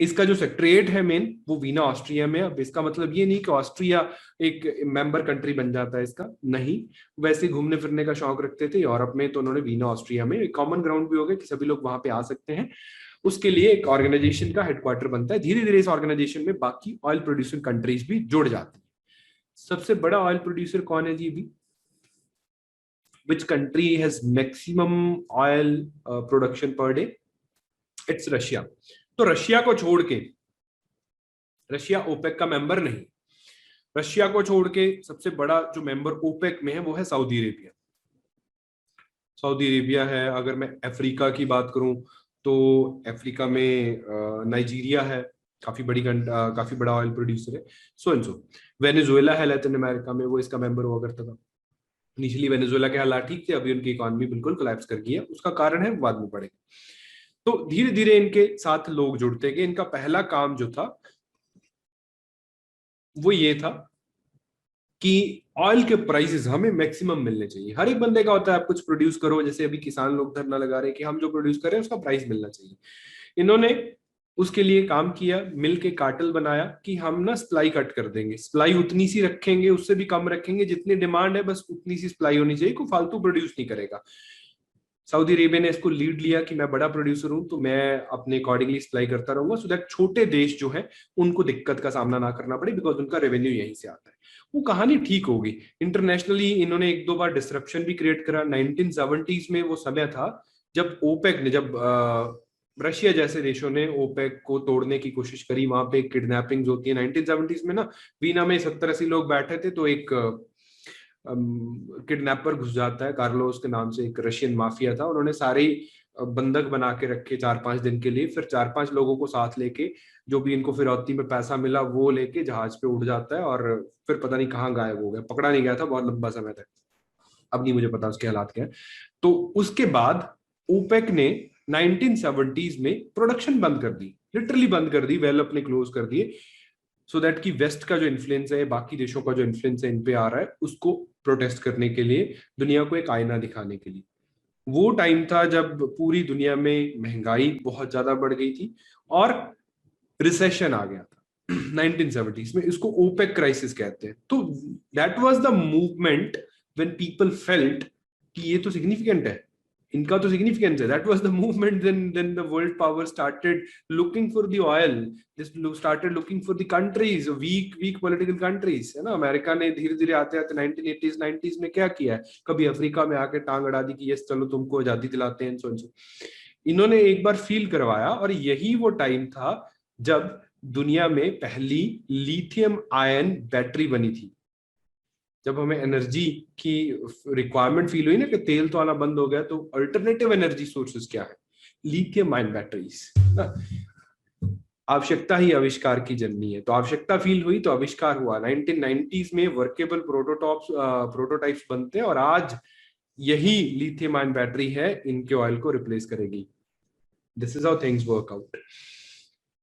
इसका जो सेक्रेटरीट है मेन, वो वीना ऑस्ट्रिया में। अब इसका मतलब ये नहीं कि ऑस्ट्रिया एक मेंबर कंट्री बन जाता है, इसका नहीं। वैसे घूमने फिरने का शौक रखते थे यूरोप में, तो उन्होंने वीना ऑस्ट्रिया में, एक कॉमन ग्राउंड भी हो गया कि सभी लोग वहां पे आ सकते हैं। उसके लिए एक ऑर्गेनाइजेशन का हेडक्वार्टर बनता है। धीरे धीरे इस ऑर्गेनाइजेशन में बाकी ऑयल प्रोड्यूसिंग कंट्रीज भी जुड़ जाती है। सबसे बड़ा ऑयल प्रोड्यूसर कौन है जी अभी? Which country has maximum oil production per day? It's Russia. तो रशिया को छोड़ के, रशिया ओपेक का मेंबर नहीं, रशिया को छोड़ के सबसे बड़ा जो मेंबर ओपेक में है वो है सऊदी अरेबिया। सऊदी अरेबिया है। अगर मैं अफ्रीका की बात करूं तो अफ्रीका में नाइजीरिया है, काफी बड़ा ऑयल प्रोड्यूसर है। सो एंड सो वेनेजुएला है लैटिन अमेरिका में, वो इसका मेंबर हुआ करता था। इनिशियली वेनेजुएला के हालात ठीक थे, अभी उनकी इकोनॉमी बिल्कुल कोलैप्स कर गई है। उसका कारण है, बाद में पड़ेगा। तो धीरे धीरे इनके साथ लोग जुड़ते गए। इनका पहला काम जो था वो ये था कि ऑयल के प्राइसेस हमें मैक्सिमम मिलने चाहिए। हर एक बंदे का होता है आप कुछ प्रोड्यूस करो, जैसे अभी किसान लोग धरना लगा रहे हैं कि हम जो प्रोड्यूस कर रहे हैं उसका प्राइस मिलना चाहिए। इन्होंने उसके लिए काम किया, मिल के कार्टेल बनाया कि हम ना सप्लाई कट कर देंगे, सप्लाई उतनी सी रखेंगे, उससे भी कम रखेंगे, जितनी डिमांड है बस उतनी सी सप्लाई होनी चाहिए, कोई फालतू प्रोड्यूस नहीं करेगा। सऊदी अरेबिया ने इसको लीड लिया कि मैं बड़ा प्रोड्यूसर हूं तो मैं अपने अकॉर्डिंगली सप्लाई करता रहूंगा, सो दैट छोटे देश जो है उनको दिक्कत का सामना ना करना पड़े, बिकॉज उनका रेवेन्यू यहीं से आता है। वो कहानी ठीक होगी। इंटरनेशनली इन्होंने एक दो बार डिसरप्शन भी क्रिएट करा। 1970s में वो समय था जब ओपेक ने, जब रशिया जैसे देशों ने ओपेक को तोड़ने की कोशिश करी। वहां पे किडनैपिंग्स होती है 1970s में ना। वीना में 70-80 लोग बैठे थे, तो एक किडनैपर घुस जाता है, कार्लोस के नाम से एक रशियन माफिया था। उन्होंने सारे बंधक बना के रखे 4-5 दिन के लिए। फिर 4-5 लोगों को साथ लेके, जो भी इनको फिरौती में पैसा मिला वो लेके जहाज पे उड़ जाता है, और फिर पता नहीं कहाँ गायब हो गया, पकड़ा नहीं गया था बहुत लंबा समय तक। अब नहीं मुझे पता उसके हालात क्या है। तो उसके बाद ओपेक ने 1970s में प्रोडक्शन बंद कर दी, लिटरली बंद कर दी, वेल अपने क्लोज कर दिए, सो दैट कि वेस्ट का जो इन्फ्लुएंस है, बाकी देशों का जो इन्फ्लुएंस है इन पे आ रहा है, उसको प्रोटेस्ट करने के लिए, दुनिया को एक आईना दिखाने के लिए। वो टाइम था जब पूरी दुनिया में महंगाई बहुत ज्यादा बढ़ गई थी और रिसेशन आ गया था 1970s में। इसको ओपेक क्राइसिस कहते हैं। तो that was the movement when people felt कि ये तो सिग्निफिकेंट है, इनका तो सिग्निफिकेंस है। That was the movement then the world power started looking for the oil, started looking for the countries, weak political countries, है ना। अमेरिका ने धीरे धीरे आते आते 1980s 90s में क्या किया है, कभी अफ्रीका में आके टांग अड़ा दी कि यस चलो तुमको आजादी दिलाते हैं, सो इन्होंने एक बार फील करवाया। और यही वो टाइम था जब दुनिया में पहली लिथियम आयन बैटरी बनी थी। जब हमें एनर्जी की रिक्वायरमेंट फील हुई ना कि तेल तो आना बंद हो गया, तो अल्टरनेटिव एनर्जी सोर्सेस क्या है? लिथियम आयन बैटरीज ना। आवश्यकता ही आविष्कार की जननी है, तो आवश्यकता फील हुई तो आविष्कार हुआ। 1990s में वर्केबल प्रोटोटाइप्स बनते हैं, और आज यही लिथियम आयन बैटरी है इनके ऑयल को रिप्लेस करेगी। This is how things work out.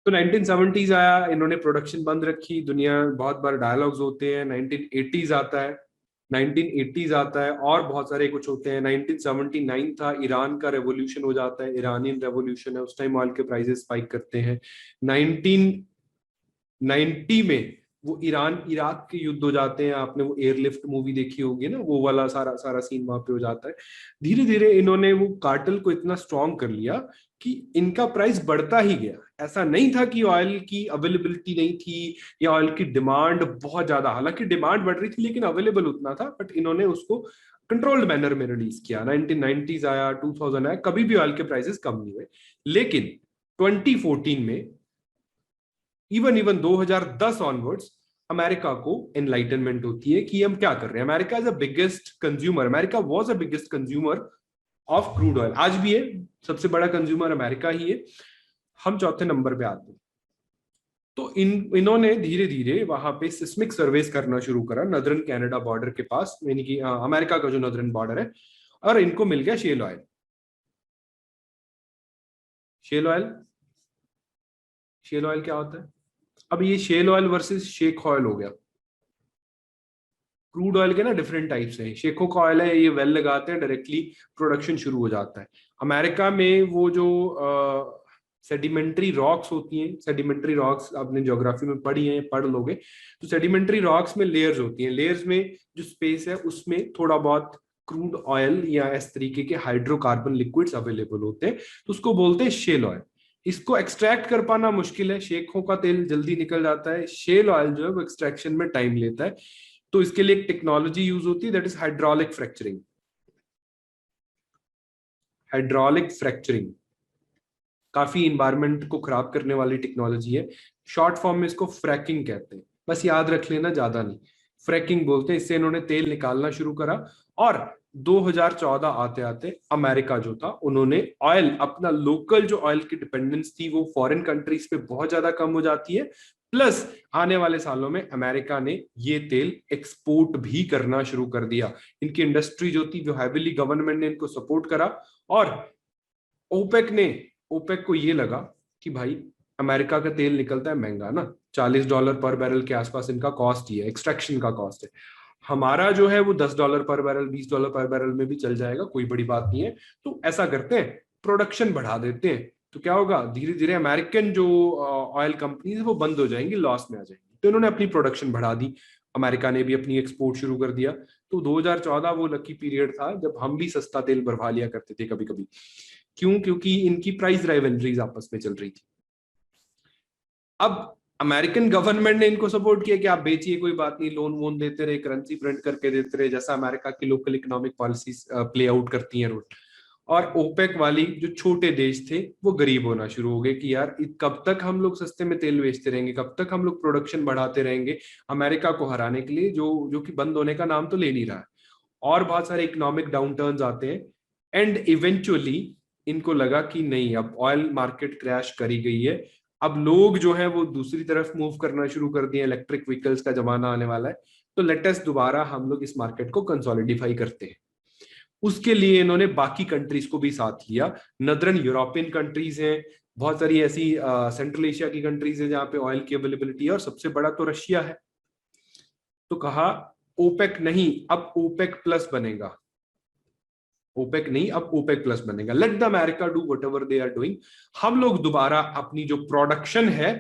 तो 1970s आया, इन्होंने प्रोडक्शन बंद रखी। दुनिया बहुत बार डायलॉग्स होते हैं। 1980s आता है, 1980s आता है और बहुत सारे कुछ होते हैं। 1979 था, ईरान का रेवोल्यूशन हो जाता है, ईरानियन रेवोल्यूशन है। उस टाइम ऑयल के प्राइसेस स्पाइक करते हैं। 1990 में वो ईरान इराक के युद्ध हो जाते हैं। आपने वो एयरलिफ्ट मूवी देखी होगी ना, वो वाला सारा सारा सीन वहां पे हो जाता है। धीरे धीरे इन्होंने वो कार्टेल को इतना स्ट्रॉन्ग कर लिया कि इनका प्राइस बढ़ता ही गया। ऐसा नहीं था कि ऑयल की अवेलेबिलिटी नहीं थी या ऑयल की डिमांड बहुत ज्यादा, हालांकि डिमांड बढ़ रही थी लेकिन अवेलेबल उतना था, बट इन्होंने उसको कंट्रोल्ड मैनर में रिलीज किया। 1990s आया, 2000 आया, कभी भी ऑयल के प्राइसेस कम नहीं हुए। लेकिन 2014 में, इवन 2010 ऑनवर्ड्स, अमेरिका को एनलाइटनमेंट होती है कि हम क्या कर रहे हैं। America is a biggest consumer, America was a biggest consumer of crude oil, आज भी है, सबसे बड़ा कंज्यूमर अमेरिका ही है। हम चौथे नंबर पे आते हैं। तो इन्होंने धीरे धीरे वहां पे सिस्मिक सर्वेस करना शुरू करा नदरन कनाडा बॉर्डर के पास, यानी कि अमेरिका का जो नदरन बॉर्डर है, और इनको मिल गया shale oil. Shale oil, shale oil क्या होता है? अब ये शेल ऑयल वर्सेस शेख ऑयल हो गया। क्रूड ऑयल के ना डिफरेंट टाइप्स हैं। शेखों का ऑयल है, ये वेल लगाते हैं, डायरेक्टली प्रोडक्शन शुरू हो जाता है। अमेरिका में वो जो सेडिमेंट्री रॉक्स होती हैं, सेडिमेंट्री रॉक्स आपने ज्योग्राफी में पढ़ी हैं, पढ़ लोगे, तो सेडिमेंट्री रॉक्स में लेयर्स होती हैं। लेयर्स में जो स्पेस है उसमें थोड़ा बहुत क्रूड ऑयल या इस तरीके के हाइड्रोकार्बन लिक्विड्स अवेलेबल होते हैं, तो उसको बोलते हैं शेल ऑयल। इसको एक्सट्रैक्ट कर पाना मुश्किल है, शेखों का तेल जल्दी निकल जाता है, शेल ऑयल जो है वो एक्सट्रैक्शन में टाइम लेता है। तो इसके लिए एक टेक्नोलॉजी यूज होती है, that is hydraulic fracturing. Hydraulic fracturing काफी इन्वायरमेंट को खराब करने वाली टेक्नोलॉजी है। शॉर्ट फॉर्म में इसको फ्रैकिंग कहते हैं, बस याद रख लेना, ज्यादा नहीं, फ्रैकिंग बोलते हैं। इससे इन्होंने तेल निकालना शुरू करा। और 2014 आते आते अमेरिका जो था, उन्होंने ऑयल, अपना लोकल जो ऑयल की डिपेंडेंस थी वो फॉरेन कंट्रीज पे बहुत ज्यादा कम हो जाती है। प्लस आने वाले सालों में अमेरिका ने ये तेल एक्सपोर्ट भी करना शुरू कर दिया। इनकी इंडस्ट्री जो थी वो हैविली गवर्नमेंट ने इनको सपोर्ट करा। और ओपेक को ये लगा कि भाई अमेरिका का तेल निकलता है महंगा ना, $40 पर बैरल के आसपास इनका कॉस्ट ही है, एक्सट्रैक्शन का कॉस्ट है। हमारा जो है वो $10 पर बैरल, $20 पर बैरल में भी चल जाएगा, कोई बड़ी बात नहीं है। तो ऐसा करते हैं, प्रोडक्शन बढ़ा देते हैं। तो क्या होगा, धीरे धीरे अमेरिकन जो ऑयल कंपनी है वो बंद हो जाएंगी, लॉस में आ जाएंगी। तो इन्होंने अपनी प्रोडक्शन बढ़ा दी, अमेरिका ने भी अपनी एक्सपोर्ट शुरू कर दिया। तो 2014 वो लकी पीरियड था जब हम भी सस्ता तेल भरवा लिया करते थे कभी कभी। क्यों? क्योंकि इनकी प्राइस राइवलरीज आपस में चल रही थी। अब अमेरिकन गवर्नमेंट ने इनको सपोर्ट किया कि आप बेचिए, कोई बात नहीं, लोन वोन देते रहे, करेंसी प्रिंट करके देते रहे, जैसा अमेरिका की local economic policies play out करती हैं रोल। और ओपेक वाली जो छोटे देश थे वो गरीब होना शुरू हो गए कि यार कब तक हम लोग सस्ते में तेल बेचते रहेंगे, कब तक हम लोग प्रोडक्शन बढ़ाते रहेंगे अमेरिका को हराने के लिए, जो जो कि बंद होने का नाम तो ले नहीं रहा है। और बहुत सारे इकोनॉमिक डाउनटर्न्स आते हैं। एंड इवेंचुअली इनको लगा कि नहीं, अब ऑयल मार्केट क्रैश करी गई है, अब लोग जो है वो दूसरी तरफ मूव करना शुरू कर दिए, इलेक्ट्रिक व्हीकल्स का जमाना आने वाला है। तो लेटेस्ट दोबारा हम लोग इस मार्केट को कंसोलिडिफाई करते हैं। उसके लिए इन्होंने बाकी कंट्रीज को भी साथ लिया। नदरन यूरोपियन कंट्रीज हैं, बहुत सारी ऐसी सेंट्रल एशिया की कंट्रीज हैं जहां पे ऑयल की अवेलेबिलिटी है, और सबसे बड़ा तो रशिया है। तो कहा ओपेक नहीं, अब ओपेक प्लस बनेगा। ओपेक नहीं, अब ओपेक प्लस बनेगा। Let the America do whatever they are doing. हम लोग दोबारा अपनी जो प्रोडक्शन है,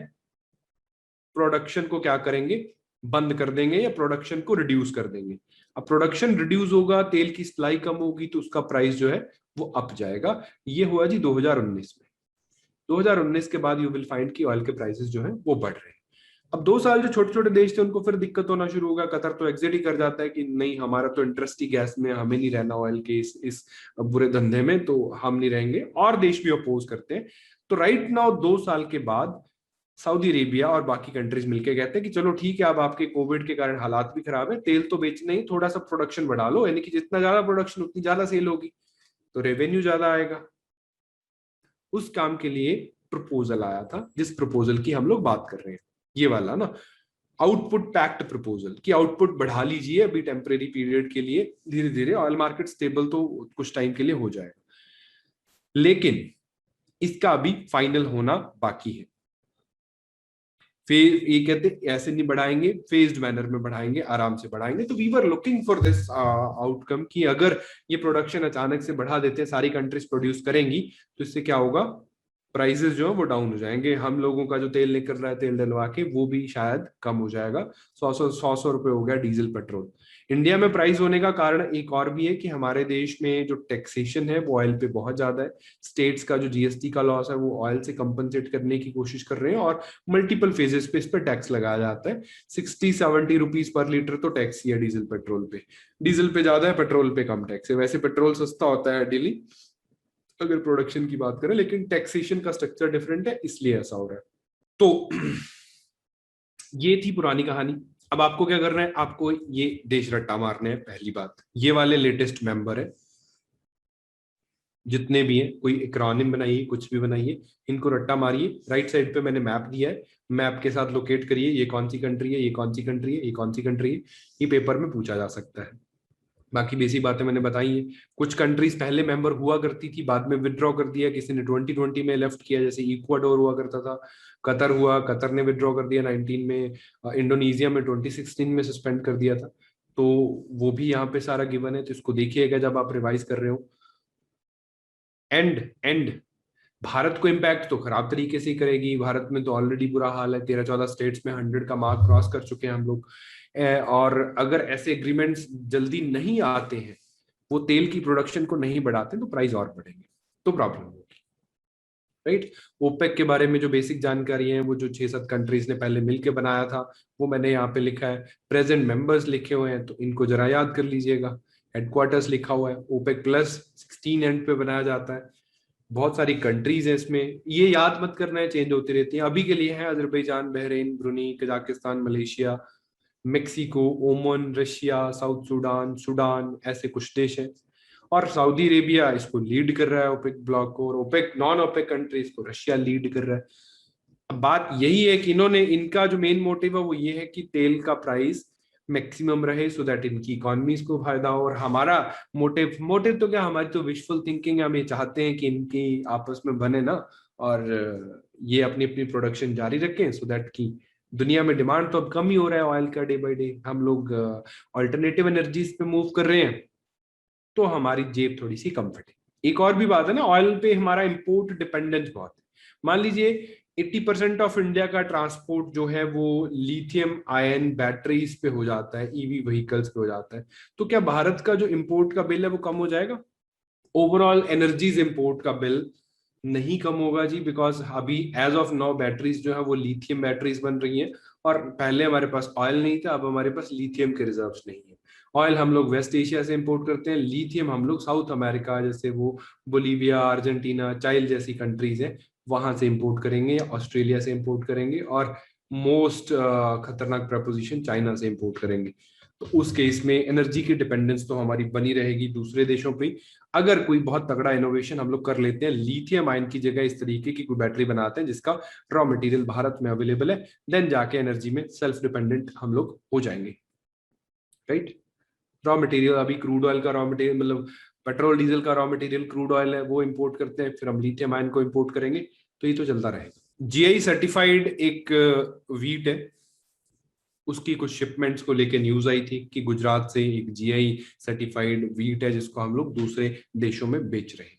प्रोडक्शन को क्या करेंगे, बंद कर देंगे या प्रोडक्शन को रिड्यूस कर देंगे। अब प्रोडक्शन रिड्यूस होगा, तेल की सप्लाई कम होगी, तो उसका प्राइस जो है वो अप जाएगा। ये हुआ जी 2019 में। 2019 के बाद यू विल फाइंड कि ऑयल के प्राइसेस जो है वो बढ़ रहे हैं। अब 2 साल जो छोटे छोटे देश थे उनको फिर दिक्कत होना शुरू होगा। कतर तो एग्जिट ही कर जाता है कि नहीं, हमारा तो इंटरेस्ट ही गैस में, हमें नहीं रहना ऑयल के इस बुरे धंधे में, तो हम नहीं रहेंगे। और देश भी अपोज करते हैं। तो राइट नाउ 2 साल के बाद सऊदी अरेबिया और बाकी कंट्रीज मिलकर कहते हैं कि चलो ठीक है, अब आपके कोविड के कारण हालात भी खराब है, तेल तो बेचना ही, थोड़ा सा प्रोडक्शन बढ़ा लो, यानी कि जितना ज्यादा प्रोडक्शन उतनी ज्यादा सेल होगी, तो रेवेन्यू ज्यादा आएगा। उस काम के लिए प्रपोजल आया था, जिस प्रपोजल की हम लोग बात कर रहे हैं, ये वाला ना, आउटपुट पैक्ट प्रपोजल, कि आउटपुट बढ़ा लीजिए अभी टेम्परेरी पीरियड के लिए, धीरे धीरे ऑयल मार्केट स्टेबल तो कुछ टाइम के लिए हो जाएगा, लेकिन इसका अभी फाइनल होना बाकी है। फिर ये कहते ऐसे नहीं बढ़ाएंगे, फेज्ड मैनर में बढ़ाएंगे, आराम से बढ़ाएंगे। तो we were looking for this outcome कि अगर ये प्रोडक्शन अचानक से बढ़ा देते हैं, सारी कंट्रीज प्रोड्यूस करेंगी, तो इससे क्या होगा, प्राइसेस जो है वो डाउन हो जाएंगे, हम लोगों का जो तेल निकल रहा है तेल डलवा के वो भी शायद कम हो जाएगा। 100 रुपए हो गया डीजल पेट्रोल। इंडिया में प्राइस होने का कारण एक और भी है कि हमारे देश में जो टैक्सेशन है वो ऑयल पे बहुत ज्यादा है। स्टेट्स का जो जीएसटी का लॉस है वो ऑयल से कंपनसेट करने की कोशिश कर रहे हैं, और मल्टीपल फेजेस पे इस पर टैक्स लगाया जाता है। 60-70 रुपीज पर लीटर तो टैक्स ही है डीजल पेट्रोल पे। डीजल पे ज्यादा है, पेट्रोल पे कम टैक्स है। वैसे पेट्रोल सस्ता होता है डेली अगर प्रोडक्शन की बात करें, लेकिन टैक्सेशन का स्ट्रक्चर डिफरेंट है, इसलिए ऐसा हो रहा है। तो ये थी पुरानी कहानी। अब आपको क्या करना है, आपको ये देश रट्टा मारने हैं। पहली बात, ये वाले लेटेस्ट मेंबर है जितने भी हैं, कोई एक्रोनिम बनाइए, कुछ भी बनाइए, इनको रट्टा मारिए। राइट साइड पे मैंने मैप दिया है, मैप के साथ लोकेट करिए, ये कौन सी कंट्री है, ये कौन सी कंट्री है, ये कौन सी कंट्री है। ये पेपर में पूछा जा सकता है। बाकी बेसिक बातें मैंने बताई हैं। कुछ कंट्रीज पहले मेंबर हुआ करती थी, बाद में विदड्रॉ कर दिया, किसी ने 2020 में लेफ्ट किया, जैसे इक्वाडोर हुआ करता था, कतर हुआ, कतर ने विदड्रॉ कर दिया 19 में, इंडोनेशिया में 2016 में सस्पेंड कर दिया था। तो वो भी यहाँ पे सारा गिवन है, तो इसको देखिएगा जब आप रिवाइज कर रहे हो। एंड एंड भारत को इम्पैक्ट तो खराब तरीके से ही करेगी। भारत में तो ऑलरेडी बुरा हाल है, 13-14 स्टेट्स में 100 का मार्क क्रॉस कर चुके हैं हम लोग। और अगर ऐसे एग्रीमेंट्स जल्दी नहीं आते हैं, वो तेल की प्रोडक्शन को नहीं बढ़ाते, तो प्राइस और बढ़ेंगे, तो प्रॉब्लम होगी। राइट। ओपेक के बारे में जो बेसिक जानकारी है वो जो 6-7 कंट्रीज ने पहले मिलकर बनाया था वो मैंने यहाँ पे लिखा है। प्रेजेंट मेंबर्स लिखे हुए हैं तो इनको जरा याद कर लीजिएगा। हेडक्वार्टर्स लिखा हुआ है, ओपेक प्लस 16 एंड पे बनाया जाता है। बहुत सारी कंट्रीज है इसमें, ये याद मत करना है, चेंज होती रहती है। अभी के लिए है Azerbaijan, Bahrain, ब्रुनी, Kazakhstan, Malaysia, Mexico, Oman, Russia, south Sudan, Sudan, ऐसे कुछ देश हैं। और सऊदी अरेबिया इसको लीड कर रहा है ओपेक ब्लॉक को, और ओपेक नॉन ओपेक कंट्रीज को रशिया लीड कर रहा है। अब बात यही है कि इन्होंने, इनका जो मेन मोटिव है वो ये है कि तेल का प्राइस मैक्सिमम रहे सो दैट इनकी इकोनॉमीज को फायदा हो। और हमारा मोटिव, मोटिव तो क्या, हमारी तो विशफुल थिंकिंग है, हम ये चाहते हैं कि इनकी आपस में बने ना, और ये अपनी अपनी प्रोडक्शन जारी रखें सो दैट की दुनिया में डिमांड तो अब कम ही हो रहा है ऑयल का डे बाय डे, हम लोग ऑल्टरनेटिव एनर्जीज पे मूव कर रहे हैं तो हमारी जेब थोड़ी सी कम फटे। एक और भी बात है ना, ऑयल पे हमारा इंपोर्ट डिपेंडेंस बहुत है। मान लीजिए 80% ऑफ इंडिया का ट्रांसपोर्ट जो है वो लिथियम आयन बैटरीज पे हो जाता है, ईवी व्हीकल्स पे हो जाता है, तो क्या भारत का जो इंपोर्ट का बिल है वो कम हो जाएगा? ओवरऑल एनर्जीज इंपोर्ट का बिल नहीं कम होगा जी, बिकॉज अभी एज ऑफ नाउ बैटरीज जो है वो लिथियम बैटरीज बन रही हैं, और पहले हमारे पास ऑयल नहीं था, अब हमारे पास लिथियम के रिजर्व्स नहीं है। ऑयल हम लोग वेस्ट एशिया से इंपोर्ट करते हैं, लिथियम हम लोग साउथ अमेरिका जैसे वो बोलीविया, अर्जेंटीना, चाइल जैसी कंट्रीज है वहां से इंपोर्ट करेंगे, या ऑस्ट्रेलिया से इंपोर्ट करेंगे, और मोस्ट खतरनाक प्रपोजिशन चाइना से इंपोर्ट करेंगे। तो उस केस में एनर्जी की डिपेंडेंस तो हमारी बनी रहेगी दूसरे देशों पे। अगर कोई बहुत तगड़ा इनोवेशन हम लोग कर लेते हैं, लिथियम आयन की जगह इस तरीके की कोई बैटरी बनाते हैं जिसका रॉ मटेरियल भारत में अवेलेबल है, देन जाके एनर्जी में सेल्फ डिपेंडेंट हम लोग हो जाएंगे। राइट। रॉ मटेरियल, अभी क्रूड ऑयल का रॉ मटेरियल, मतलब पेट्रोल डीजल का रॉ मटेरियल क्रूड ऑयल है, वो इंपोर्ट करते हैं, फिर हम लिथियम आयन को इंपोर्ट करेंगे, तो ये तो चलता रहेगा। जीआई सर्टिफाइड एक व्हीट है, उसकी कुछ शिपमेंट्स को लेकर न्यूज आई थी कि गुजरात से एक जीआई सर्टिफाइड व्हीट है जिसको हम लोग दूसरे देशों में बेच रहे हैं।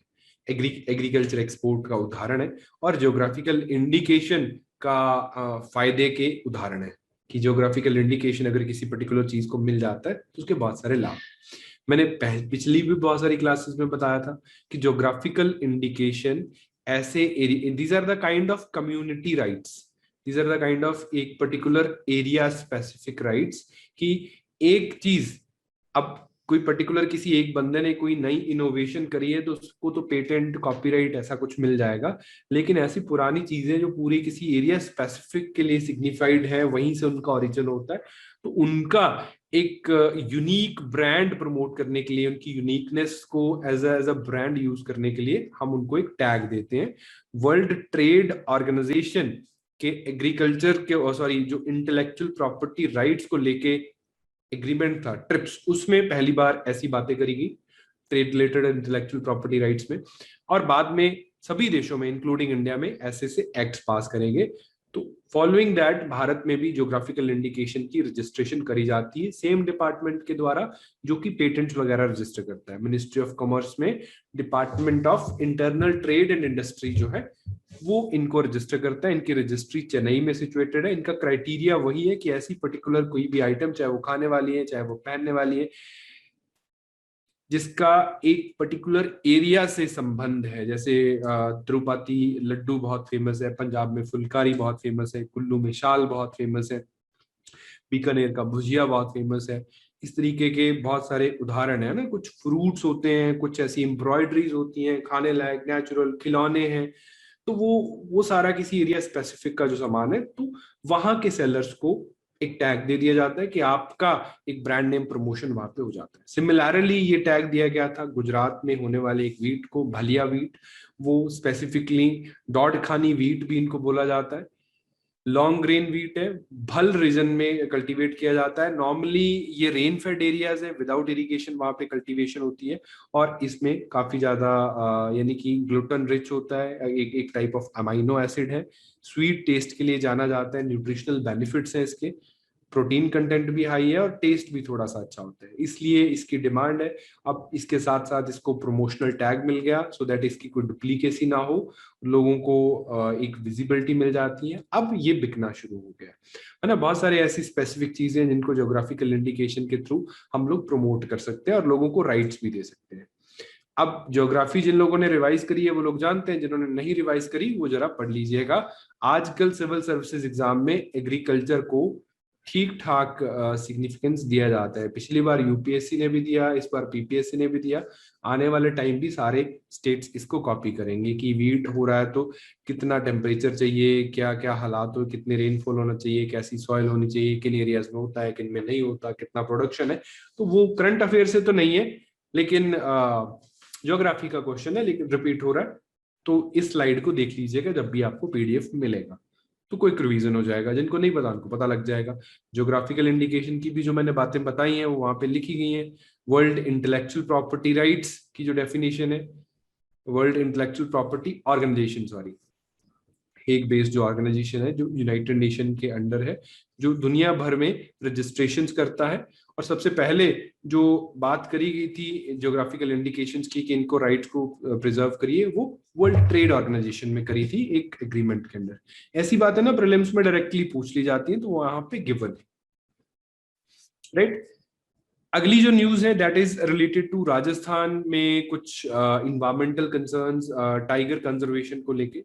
एग्रीकल्चर एक्सपोर्ट का उदाहरण है, और ज्योग्राफिकल इंडिकेशन का फायदे के उदाहरण है कि ज्योग्राफिकल इंडिकेशन अगर किसी पर्टिकुलर चीज को मिल जाता है तो उसके बहुत सारे लाभ। मैंने पिछली भी बहुत सारी क्लासेस में बताया था कि ज्योग्राफिकल इंडिकेशन ऐसे, these are the kind of community rights, these are the kind of एक पर्टिकुलर एरिया स्पेसिफिक राइट्स, कि एक चीज, अब कोई पर्टिकुलर किसी एक बंदे ने कोई नई इनोवेशन करी है तो उसको तो पेटेंट, कॉपीराइट ऐसा कुछ मिल जाएगा, लेकिन ऐसी पुरानी चीजें जो पूरी किसी एरिया स्पेसिफिक के लिए सिग्निफाइड है, वहीं से उनका ओरिजिन होता है, तो उनका एक यूनिक ब्रांड प्रमोट करने के लिए, उनकी यूनिकनेस को एज अ ब्रांड यूज करने के लिए हम उनको एक टैग देते हैं। वर्ल्ड ट्रेड ऑर्गेनाइजेशन के एग्रीकल्चर के, सॉरी, जो इंटेलेक्चुअल प्रॉपर्टी राइट्स को लेके एग्रीमेंट था ट्रिप्स, उसमें पहली बार ऐसी बातें करी गई trade related intellectual property rights में, और बाद में सभी देशों में इंक्लूडिंग इंडिया में ऐसे से एक्ट पास करेंगे। तो फॉलोइंग दैट भारत में भी ज्योग्राफिकल इंडिकेशन की रजिस्ट्रेशन करी जाती है सेम डिपार्टमेंट के द्वारा जो कि पेटेंट्स वगैरह रजिस्टर करता है। मिनिस्ट्री ऑफ कॉमर्स में department of internal trade and industry जो है वो इनको रजिस्टर करता है। इनकी रजिस्ट्री चेन्नई में सिचुएटेड है। इनका क्राइटेरिया वही है कि ऐसी पर्टिकुलर कोई भी आइटम, चाहे वो खाने वाली है चाहे वो पहनने वाली है, जिसका एक पर्टिकुलर एरिया से संबंध है, जैसे तिरुपति लड्डू बहुत फेमस है, पंजाब में फुलकारी बहुत फेमस है, कुल्लू में शाल बहुत फेमस है, बीकानेर का भुजिया बहुत फेमस है। इस तरीके के बहुत सारे उदाहरण है ना। कुछ फ्रूट्स होते हैं, कुछ ऐसी एम्ब्रॉयडरीज होती हैं, खाने लायक नेचुरल खिलौने हैं, तो वो सारा किसी एरिया स्पेसिफिक का जो सामान है, तो वहां के सेलर्स को एक टैग दे दिया जाता है कि आपका एक ब्रांड नेम प्रमोशन वहां पे हो जाता है। सिमिलरली ये टैग दिया गया था गुजरात में होने वाले एक व्हीट को, भलिया व्हीट, वो स्पेसिफिकली डॉड खानी व्हीट भी इनको बोला जाता है। लॉन्ग ग्रेन व्हीट है, भल रीजन में कल्टीवेट किया जाता है। नॉर्मली ये रेन फेड एरियाज है, विदाउट इरिगेशन वहां पे कल्टीवेशन होती है, और इसमें काफी ज्यादा यानी कि ग्लूटेन रिच होता है, एक टाइप ऑफ अमाइनो एसिड है, स्वीट टेस्ट के लिए जाना जाता है, न्यूट्रिशनल बेनिफिट्स हैं इसके, प्रोटीन कंटेंट भी हाई है और टेस्ट भी थोड़ा सा अच्छा होता है, इसलिए इसकी डिमांड है। अब इसके साथ साथ इसको प्रमोशनल टैग मिल गया सो दैट इसकी कोई डुप्लीकेसी ना हो, लोगों को एक विजिबिलिटी मिल जाती है। अब ये बिकना शुरू हो गया है ना। बहुत सारे ऐसी स्पेसिफिक चीजें जिनको ज्योग्राफिकल इंडिकेशन के थ्रू हम लोग प्रमोट कर सकते हैं और लोगों को राइट्स भी दे सकते हैं। अब ज्योग्राफी जिन लोगों ने रिवाइज करी है वो लोग जानते हैं, जिन्होंने नहीं रिवाइज करी वो जरा पढ़ लीजिएगा। आजकल सिविल सर्विसेज एग्जाम में एग्रीकल्चर को ठीक ठाक सिग्निफिकेंस दिया जाता है। पिछली बार यूपीएससी ने भी दिया, इस बार पीपीएससी ने भी दिया। आने वाले टाइम भी सारे स्टेट्स इसको कॉपी करेंगे कि वीट हो रहा है तो कितना टेम्परेचर चाहिए, क्या क्या हालात हो, कितने रेनफॉल होना चाहिए, कैसी सॉइल होनी चाहिए, किन एरियाज में होता है, किन में नहीं होता, कितना प्रोडक्शन है। तो वो करंट अफेयर से तो नहीं है, लेकिन ज्योग्राफी का क्वेश्चन है, लेकिन रिपीट हो रहा है। तो इस स्लाइड को देख लीजिएगा जब भी आपको पीडीएफ मिलेगा, तो कोई रिवीजन हो जाएगा। जिनको नहीं पता उनको पता लग जाएगा। ज्योग्राफिकल इंडिकेशन की भी जो मैंने बातें बताई हैं वो वहां पे लिखी गई हैं। वर्ल्ड इंटेलेक्चुअल प्रॉपर्टी राइट्स की जो डेफिनेशन है, World Intellectual Property Organisation, sorry, Hague based जो ऑर्गेनाइजेशन है जो यूनाइटेड नेशन के अंडर है, जो दुनिया भर में रजिस्ट्रेशंस करता है। और सबसे पहले जो बात करी गई थी ज्योग्राफिकल इंडिकेशंस की कि इनको राइट्स को प्रिजर्व करिए, वो वर्ल्ड ट्रेड ऑर्गेनाइजेशन में करी थी एक एग्रीमेंट के अंडर। ऐसी बात है ना, प्रीलिम्स में डायरेक्टली पूछ ली जाती है, तो वहां पे गिवन है, राइट। अगली जो न्यूज है that is related to Rajasthan में कुछ इन्वायरमेंटल कंसर्न्स, टाइगर कंजर्वेशन को लेके।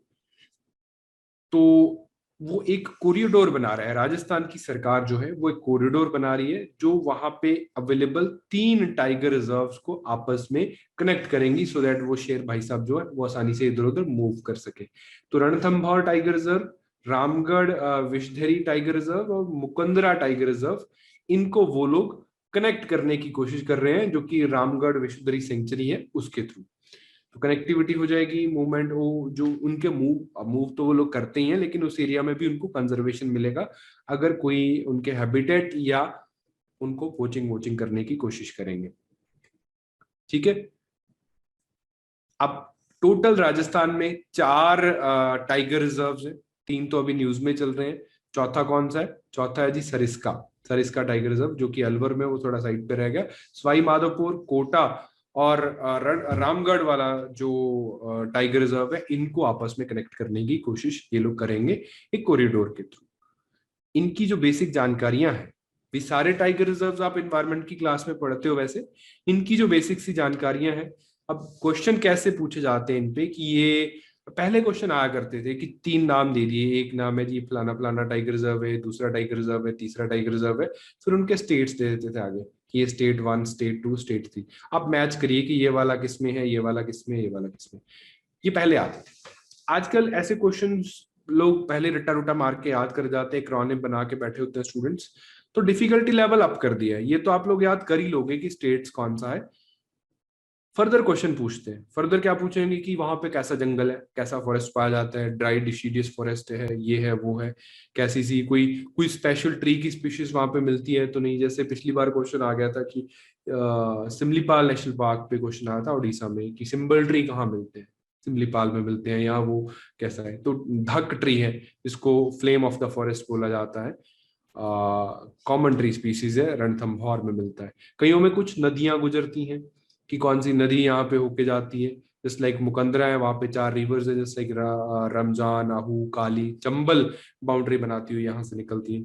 तो वो एक कॉरिडोर बना रहा है, राजस्थान की सरकार जो है वो एक कॉरिडोर बना रही है जो वहां पे अवेलेबल 3 टाइगर रिजर्व्स को आपस में कनेक्ट करेंगी, सो दैट वो शेर भाई साहब जो है वो आसानी से इधर उधर मूव कर सके। तो Ranthambore tiger reserve, Ramgarh Vishdhari tiger reserve और मुकंदरा टाइगर रिजर्व, इनको वो लोग कनेक्ट करने की कोशिश कर रहे हैं, जो कि रामगढ़ विषधरी सेंचुरी है उसके थ्रू। तो कनेक्टिविटी हो जाएगी, मूवमेंट हो, जो उनके मूव मूव तो वो लोग करते ही हैं, लेकिन उस एरिया में भी उनको कंजर्वेशन मिलेगा अगर कोई उनके हैबिटेट या उनको पोचिंग वोचिंग करने की कोशिश करेंगे। ठीक है। अब टोटल राजस्थान में 4 टाइगर रिजर्व्स हैं, 3 तो अभी न्यूज में चल रहे हैं। चौथा कौन सा है? चौथा है जी सरिस्का, सरिस्का टाइगर रिजर्व, जो कि अलवर में, वो थोड़ा साइड पे रह गया। सवाई माधोपुर, कोटा और रामगढ़ वाला जो टाइगर रिजर्व है, इनको आपस में कनेक्ट करने की कोशिश ये लोग करेंगे एक कॉरिडोर के थ्रू। इनकी जो बेसिक जानकारियां हैं, भी सारे टाइगर रिजर्व्स आप इन्वायरमेंट की क्लास में पढ़ते हो वैसे, इनकी जो बेसिक सी जानकारियां हैं। अब क्वेश्चन कैसे पूछे जाते हैं इन पे कि ये पहले क्वेश्चन आया करते थे कि 3 नाम दे दिए, एक नाम है जी फलाना फलाना टाइगर रिजर्व है, दूसरा टाइगर रिजर्व है, तीसरा टाइगर रिजर्व है, फिर उनके स्टेट्स दे देते थे आगे कि ये स्टेट 1, स्टेट 2, स्टेट 3। आप मैच करिए कि ये वाला किसमें है, ये वाला किसमें, ये वाला किसमें। ये पहले आते थे। आजकल ऐसे क्वेश्चंस लोग पहले रट्टा रुट्टा मार के याद कर जाते हैं, एक्रोनिम बना के बैठे होते हैं स्टूडेंट्स। तो डिफिकल्टी लेवल अप कर दिया है। ये तो आप लोग याद कर ही लोगे कि स्टेट्स कौन सा है। फर्दर क्वेश्चन पूछते हैं। फर्दर क्या पूछेंगे कि वहां पे कैसा जंगल है, कैसा फॉरेस्ट पाया जाता है, ड्राई डिसीडियस फॉरेस्ट है, ये है वो है, कैसी सी कोई कोई स्पेशल ट्री की स्पीशीज वहां पे मिलती है तो नहीं। जैसे पिछली बार क्वेश्चन आ गया था कि सिमलीपाल नेशनल पार्क पे क्वेश्चन आया था उड़ीसा में कि सिंबल ट्री कहाँ मिलते हैं, सिमलीपाल में मिलते हैं, यहाँ वो कैसा है। तो धक ट्री है, जिसको फ्लेम ऑफ द फॉरेस्ट बोला जाता है, कॉमन ट्री स्पीसीज है, रणथंभौर में मिलता है। कईयों में कुछ नदियां गुजरती हैं कि कौन सी नदी यहाँ पे होके जाती है। जैसे लाइक मुकंदरा है, वहां पे 4 रिवर्स है, जैसे लाइक रमजान, आहू, काली, चंबल बाउंड्री बनाती हुई यहाँ से निकलती है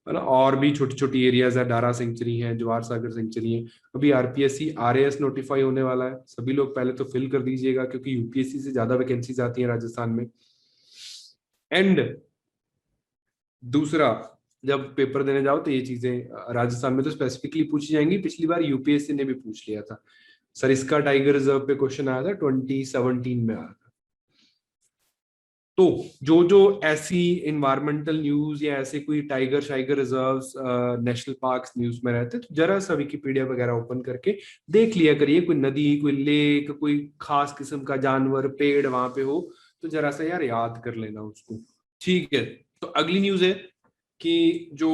ना। और भी छोटी छोटी एरियाज है, डारा सेंचुरी है, जवार सागर सेंचुरी है। अभी आरपीएससी आरएएस नोटिफाई होने वाला है, सभी लोग पहले तो फिल कर दीजिएगा क्योंकि यूपीएससी से ज्यादा वैकेंसीज आती है राजस्थान में। एंड दूसरा, जब पेपर देने जाओ तो ये चीजें राजस्थान में तो स्पेसिफिकली पूछी जाएंगी। पिछली बार यूपीएससी ने भी पूछ लिया था, सरिस्का टाइगर रिजर्व पे क्वेश्चन आया था, 2017 में आया था। तो जो जो ऐसी इन्वायरमेंटल न्यूज या ऐसे कोई टाइगर शाइगर रिजर्व्स, नेशनल पार्क्स न्यूज में रहते तो जरा सा विकिपीडिया वगैरह ओपन करके देख लिया करिए। कोई नदी, कोई लेक, कोई खास किस्म का जानवर, पेड़ वहां पे हो तो जरा सा यार याद कर लेना उसको। ठीक है। तो अगली न्यूज है कि जो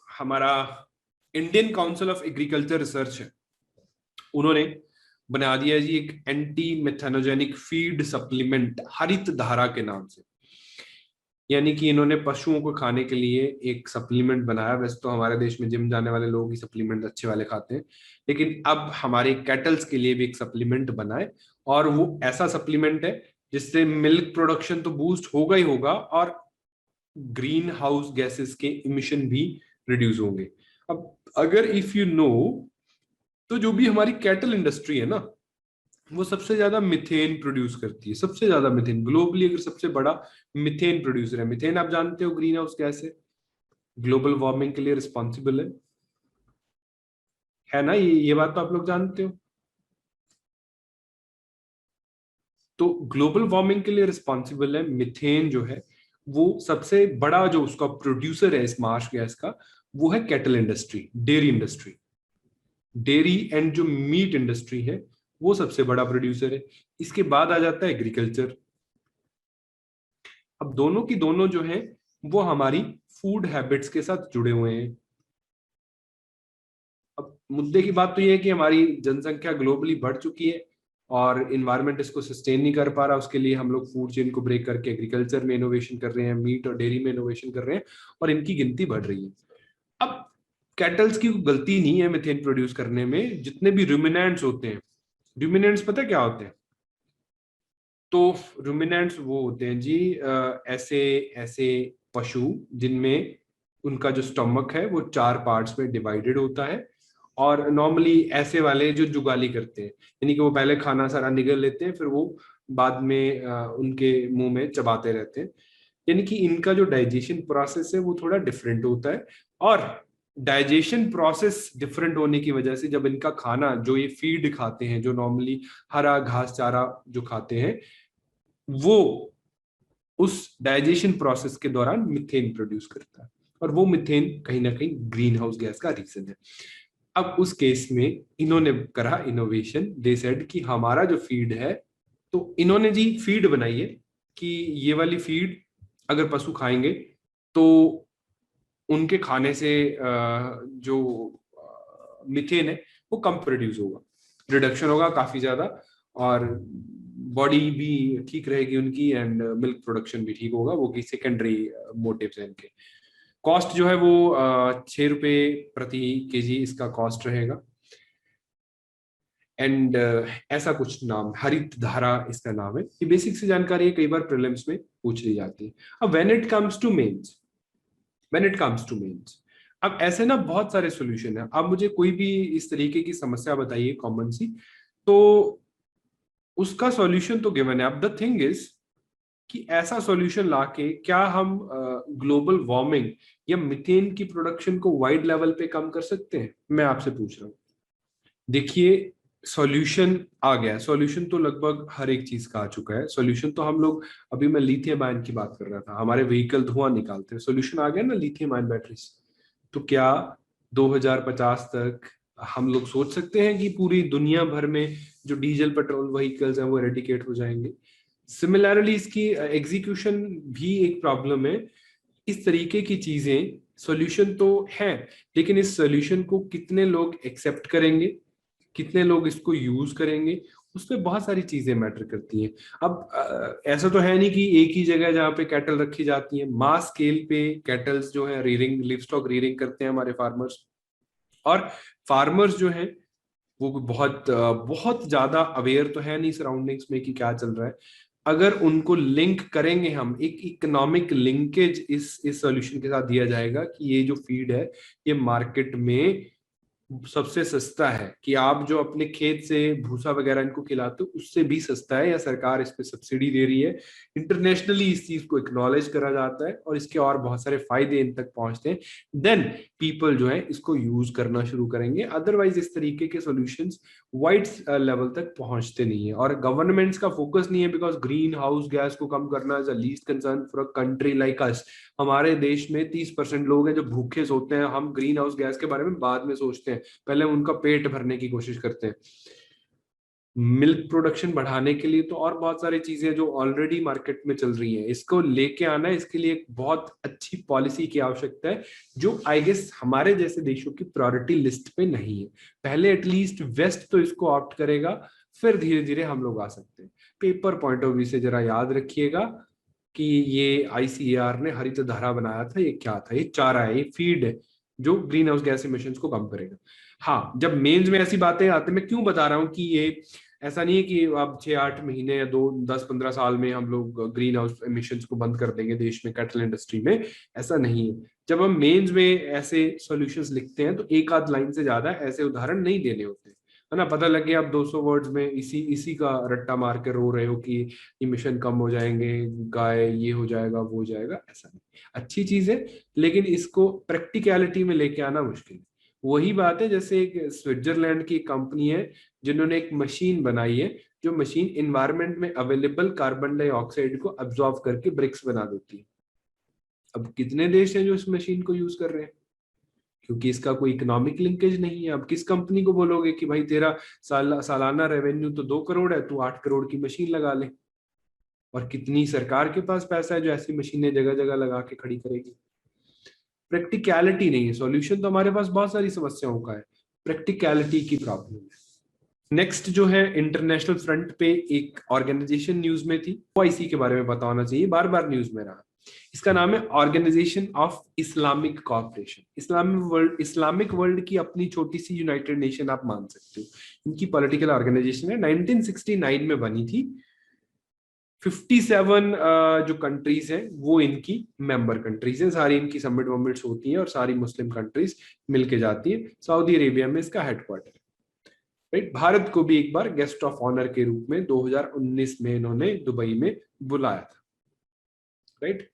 हमारा Indian council of agriculture research है, उन्होंने बना दिया जी एक एंटी मेथेनोजेनिक फीड सप्लीमेंट हरित धारा के नाम से। यानी कि इन्होंने पशुओं को खाने के लिए एक सप्लीमेंट बनाया। वैसे तो हमारे देश में जिम जाने वाले लोग ही सप्लीमेंट अच्छे वाले खाते हैं, लेकिन अब हमारे कैटल्स के लिए भी एक सप्लीमेंट बनाए। और वो ऐसा सप्लीमेंट है जिससे मिल्क प्रोडक्शन तो बूस्ट होगा ही होगा, और ग्रीन हाउस गैसेस के इमिशन भी रिड्यूस होंगे। अब अगर इफ यू नो, तो जो भी हमारी कैटल इंडस्ट्री है ना, वो सबसे ज्यादा मिथेन प्रोड्यूस करती है, सबसे ज्यादा मिथेन ग्लोबली। अगर सबसे बड़ा मिथेन प्रोड्यूसर है, मिथेन आप जानते हो ग्रीन हाउस गैस है, ग्लोबल वार्मिंग के लिए रिस्पॉन्सिबल है ना? ये बात तो आप लोग जानते हो। तो ग्लोबल वार्मिंग के लिए रिस्पॉन्सिबल है मिथेन जो है। वो सबसे बड़ा जो उसका प्रोड्यूसर है इस मार्श गैस का, वो है cattle industry, dairy industry. Dairy and जो मीट इंडस्ट्री है, वो सबसे बड़ा प्रोड्यूसर है। इसके बाद आ जाता है एग्रीकल्चर। अब दोनों की दोनों जो है वो हमारी फूड हैबिट्स के साथ जुड़े हुए हैं। अब मुद्दे की बात तो ये है कि हमारी जनसंख्या ग्लोबली बढ़ चुकी है और इन्वायरमेंट इसको सस्टेन नहीं कर पा रहा। उसके लिए हम लोग फूड चेन को ब्रेक करके एग्रीकल्चर में इनोवेशन कर रहे हैं, मीट और डेयरी में इनोवेशन कर रहे हैं, और इनकी गिनती बढ़ रही है। अब कैटल्स की कोई गलती नहीं है मिथेन प्रोड्यूस करने में। जितने भी रुमिनेंट्स होते हैं, रुमिनेंट्स पता है क्या होते हैं? तो रुमिनेंट्स वो होते हैं जी, ऐसे ऐसे पशु जिनमें उनका जो स्टमक है वो 4 पार्ट्स में डिवाइडेड होता है। और नॉर्मली ऐसे वाले जो जुगाली करते हैं, यानी कि वो पहले खाना सारा निगल लेते हैं, फिर वो बाद में उनके मुंह में चबाते रहते हैं। यानी कि इनका जो डाइजेशन प्रोसेस है वो थोड़ा डिफरेंट होता है। और डाइजेशन प्रोसेस डिफरेंट होने की वजह से जब इनका खाना, जो ये फीड खाते हैं, जो नॉर्मली हरा घास चारा जो खाते हैं, वो उस डाइजेशन प्रोसेस के दौरान मिथेन प्रोड्यूस करता है। और वो मिथेन कहीं ना कहीं ग्रीन हाउस गैस का रीजन है। अब उस केस में इन्होंने करा इनोवेशन। दे सेड कि हमारा जो फीड है, तो इन्होंने जी फीड बनाई है कि ये वाली फीड अगर पशु खाएंगे तो उनके खाने से जो मिथेन है वो कम प्रोड्यूस होगा, रिडक्शन होगा काफी ज्यादा, और बॉडी भी ठीक रहेगी उनकी, एंड मिल्क प्रोडक्शन भी ठीक होगा। वो की सेकेंडरी मोटिव्स हैं इनके। कॉस्ट जो है वो 6 रुपए प्रति केजी इसका कॉस्ट रहेगा। एंड ऐसा कुछ नाम, हरित धारा इसका नाम है। ये बेसिक सी जानकारी है, कई बार प्रीलिम्स में पूछ ली जाती है। अब when it comes to men's, अब ऐसे ना बहुत सारे सॉल्यूशन है। अब मुझे कोई भी इस तरीके की समस्या बताइए कॉमन सी, तो उसका सॉल्यूशन तो गिवन है। अब द थिंग इज कि ऐसा सॉल्यूशन लाके क्या हम ग्लोबल वार्मिंग या मिथेन की प्रोडक्शन को वाइड लेवल पे कम कर सकते हैं? मैं आपसे पूछ रहा हूँ। देखिए, सॉल्यूशन आ गया। सॉल्यूशन तो लगभग हर एक चीज का आ चुका है। सॉल्यूशन तो हम लोग, अभी मैं लिथियम आयन की बात कर रहा था, हमारे व्हीकल धुआं निकालते हैं, सॉल्यूशन आ गया ना लिथियम आयन बैटरीज। तो क्या 2050 तक हम लोग सोच सकते हैं कि पूरी दुनिया भर में जो डीजल पेट्रोल व्हीकल्स हैं वो एरेडिकेट हो जाएंगे? सिमिलरली इसकी एग्जीक्यूशन भी एक प्रॉब्लम है। इस तरीके की चीजें, सॉल्यूशन तो है, लेकिन इस सॉल्यूशन को कितने लोग एक्सेप्ट करेंगे, कितने लोग इसको यूज करेंगे, उसमें बहुत सारी चीजें मैटर करती हैं। अब ऐसा तो है नहीं कि एक ही जगह जहाँ पे कैटल रखी जाती है, मास स्केल पे कैटल्स जो है रीडिंग, लिवस्टॉक रीडिंग करते हैं हमारे फार्मर्स। और फार्मर्स जो हैं वो बहुत ज्यादा अवेयर तो है नहीं सराउंडिंग्स में कि क्या चल रहा है। अगर उनको लिंक करेंगे हम, एक इकोनॉमिक लिंकेज इस सॉल्यूशन के साथ दिया जाएगा कि ये जो फीड है ये मार्केट में सबसे सस्ता है, कि आप जो अपने खेत से भूसा वगैरह इनको खिलाते हो उससे भी सस्ता है, या सरकार इस पे सब्सिडी दे रही है। इंटरनेशनली इस चीज को एक्नॉलेज करा जाता है और इसके और बहुत सारे फायदे इन तक पहुंचते हैं। देन पीपल जो है इसको यूज करना शुरू करेंगे। अदरवाइज इस तरीके के सॉल्यूशंस वाइड लेवल तक पहुंचते नहीं है। और गवर्नमेंट्स का फोकस नहीं है, बिकॉज ग्रीन हाउस गैस को कम करना is the least concern for a country like us. हमारे देश में 30% लोग हैं जो भूखे सोते हैं। हम ग्रीन हाउस गैस के बारे में बाद में सोचते हैं, पहले उनका पेट भरने की कोशिश करते हैं। मिल्क प्रोडक्शन बढ़ाने के लिए तो और बहुत सारी चीजें जो ऑलरेडी मार्केट में चल रही हैं, इसको लेके आना है। इसके लिए एक बहुत अच्छी पॉलिसी की आवश्यकता है, जो आई गेस हमारे जैसे देशों की प्रायोरिटी लिस्ट पे नहीं है। पहले एटलीस्ट वेस्ट तो इसको ऑप्ट करेगा, फिर धीरे धीरे हम लोग आ सकते हैं। पेपर पॉइंट ऑफ व्यू से जरा याद रखिएगा कि ये आईसीएआर ने हरित धारा बनाया था। ये क्या था? ये चारा है, ये फीड है जो ग्रीन हाउस गैस इमिशंस को कम करेगा। हाँ, जब मेंस में ऐसी बातें आती, मैं क्यों बता रहा हूँ कि ये ऐसा नहीं है कि अब 6-8 महीने या 2-10-15 साल में हम लोग ग्रीन हाउस एमिशंस को बंद कर देंगे देश में कैटल इंडस्ट्री में। ऐसा नहीं है। जब हम मेंस में ऐसे सॉल्यूशंस लिखते हैं तो एक आध लाइन से ज्यादा ऐसे उदाहरण नहीं देने होते हैं। है ना, पता लग गया आप 200 वर्ड्स में इसी इसी का रट्टा मार के रो रहे हो कि इमिशन कम हो जाएंगे, गाय ये हो जाएगा वो हो जाएगा, ऐसा नहीं। अच्छी चीज है, लेकिन इसको प्रैक्टिकलिटी में लेके आना मुश्किल है। वही बात है जैसे एक स्विट्जरलैंड की कंपनी है जिन्होंने एक मशीन बनाई है, जो मशीन इन्वायरमेंट में अवेलेबल कार्बन डाइऑक्साइड को अब्जॉर्ब करके ब्रिक्स बना देती है। अब कितने देश हैं जो इस मशीन को यूज कर रहे हैं? क्योंकि इसका कोई इकोनॉमिक लिंकेज नहीं है। अब किस कंपनी को बोलोगे कि भाई तेरा सालाना रेवेन्यू तो 2 करोड़ है, तू 8 करोड़ की मशीन लगा ले? और कितनी सरकार के पास पैसा है जो ऐसी मशीनें जगह जगह लगा के खड़ी करेगी? प्रैक्टिकलिटी नहीं है। सॉल्यूशन तो हमारे पास बहुत सारी समस्याओं का है, प्रैक्टिकलिटी की प्रॉब्लम है। नेक्स्ट जो है, इंटरनेशनल फ्रंट पे एक ऑर्गेनाइजेशन न्यूज में थी, ओआईसी के बारे में पता होना चाहिए, बार बार न्यूज में रहा। इसका नाम है Organisation of Islamic Corporation. Islamic world की अपनी छोटी सी यूनाइटेड नेशन आप मान सकते हो। इनकी पॉलिटिकल ऑर्गेनाइजेशन है, 1969 में बनी थी। 57 जो कंट्रीज हैं वो इनकी मेंबर कंट्रीज हैं, सारी इनकी समिट वमिट्स होती हैं और सारी मुस्लिम कंट्रीज मिलके जाती है। सऊदी अरेबिया में इसका हेडक्वार्टर है। राइट, भारत को भी एक बार गेस्ट ऑफ ऑनर के रूप में 2019 में इन्होंने दुबई में बुलाया था। Right,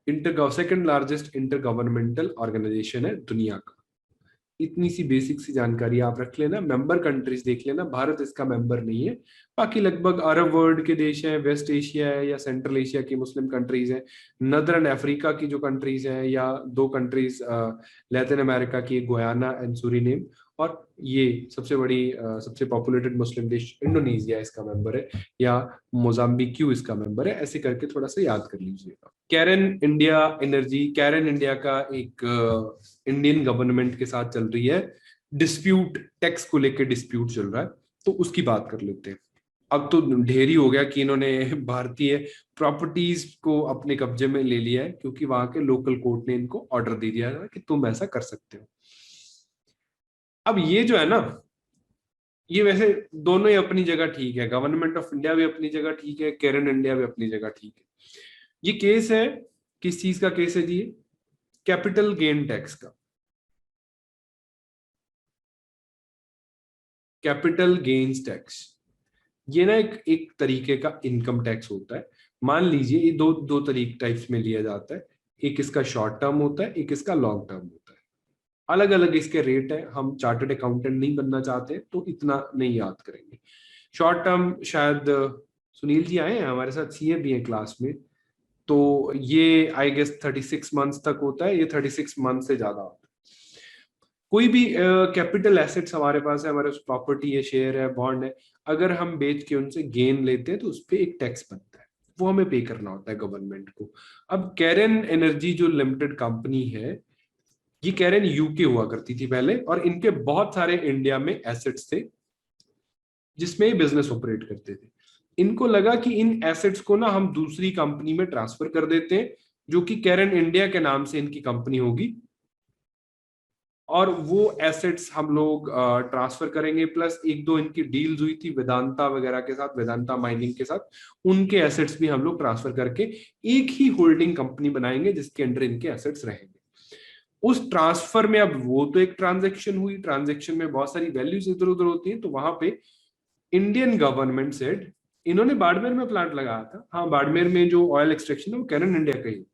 second largest inter governmental organisation है दुनिया का। इतनी सी बेसिक सी जानकारी आप रख लेना। मेंबर कंट्रीज देख लेना, भारत इसका मेंबर नहीं है। बाकी लगभग अरब वर्ल्ड के देश हैं, वेस्ट एशिया है या सेंट्रल एशिया की मुस्लिम कंट्रीज हैं, नदर्न अफ्रीका की जो कंट्रीज हैं, या 2 कंट्रीज लैटिन अमेरिका की, गुयाना एंड सूरीनेम, और ये सबसे बड़ी सबसे पॉपुलेटेड मुस्लिम देश इंडोनेशिया इसका मेंबर है, या मोजाम्बिक्यू इसका मेंबर है। ऐसे करके थोड़ा सा याद कर लीजिएगा। Cairn India Energy, Cairn India का एक इंडियन गवर्नमेंट के साथ चल रही है डिस्प्यूट, टैक्स को लेकर डिस्प्यूट चल रहा है, तो उसकी बात कर लेते हैं। अब तो ढेर ही हो गया कि इन्होंने भारतीय प्रॉपर्टीज को अपने कब्जे में ले लिया है, क्योंकि वहां के लोकल कोर्ट ने इनको ऑर्डर दे दिया है कि तुम ऐसा कर सकते हो। अब ये जो है ना, ये वैसे दोनों ही अपनी जगह ठीक है, गवर्नमेंट ऑफ इंडिया भी अपनी जगह ठीक है, कैरन इंडिया भी अपनी जगह ठीक है। ये केस है, किस चीज का केस है जी? कैपिटल गेन टैक्स का। कैपिटल गेन्स टैक्स, ये ना एक तरीके का इनकम टैक्स होता है। मान लीजिए ये दो दो तरीके टाइप्स में लिया जाता है। एक इसका शॉर्ट टर्म होता है, एक इसका लॉन्ग टर्म होता है। अलग अलग इसके रेट है। हम चार्टर्ड अकाउंटेंट नहीं बनना चाहते तो इतना नहीं याद करेंगे। शॉर्ट टर्म शायद सुनील जी आए हैं हमारे साथ, सीए भी है क्लास में, तो ये आई गेस 36 मंथ्स तक होता है। ये 36 मंथ से ज्यादा होता है। कोई भी कैपिटल एसेट्स हमारे पास है, हमारे पास प्रॉपर्टी है, शेयर है, बॉन्ड है, अगर हम बेच के उनसे गेन लेते हैं तो उस पर एक टैक्स बनता है, वो हमें पे करना होता है गवर्नमेंट को। अब कैरन एनर्जी जो लिमिटेड कंपनी है, ये कैरन यूके हुआ करती थी पहले, और इनके बहुत सारे इंडिया में एसेट्स थे जिसमें ये बिजनेस ऑपरेट करते थे। इनको लगा कि इन एसेट्स को ना हम दूसरी कंपनी में ट्रांसफर कर देते हैं, जो कि कैरन इंडिया के नाम से इनकी कंपनी होगी, और वो एसेट्स हम लोग ट्रांसफर करेंगे। प्लस एक दो इनकी डील्स हुई थी वेदांता वगैरह के साथ, वेदांता माइनिंग के साथ, उनके एसेट्स भी हम लोग ट्रांसफर करके एक ही होल्डिंग कंपनी बनाएंगे जिसके अंडर इनके एसेट्स रहेंगे। उस ट्रांसफर में, अब वो तो एक ट्रांजेक्शन हुई, ट्रांजेक्शन में बहुत सारी वैल्यूज इधर उधर होती हैं, तो वहां पे इंडियन गवर्नमेंट सेड, इन्होंने बाड़मेर में प्लांट लगाया था, हाँ बाड़मेर में जो ऑयल एक्सट्रैक्शन है वो कैरन इंडिया का ही।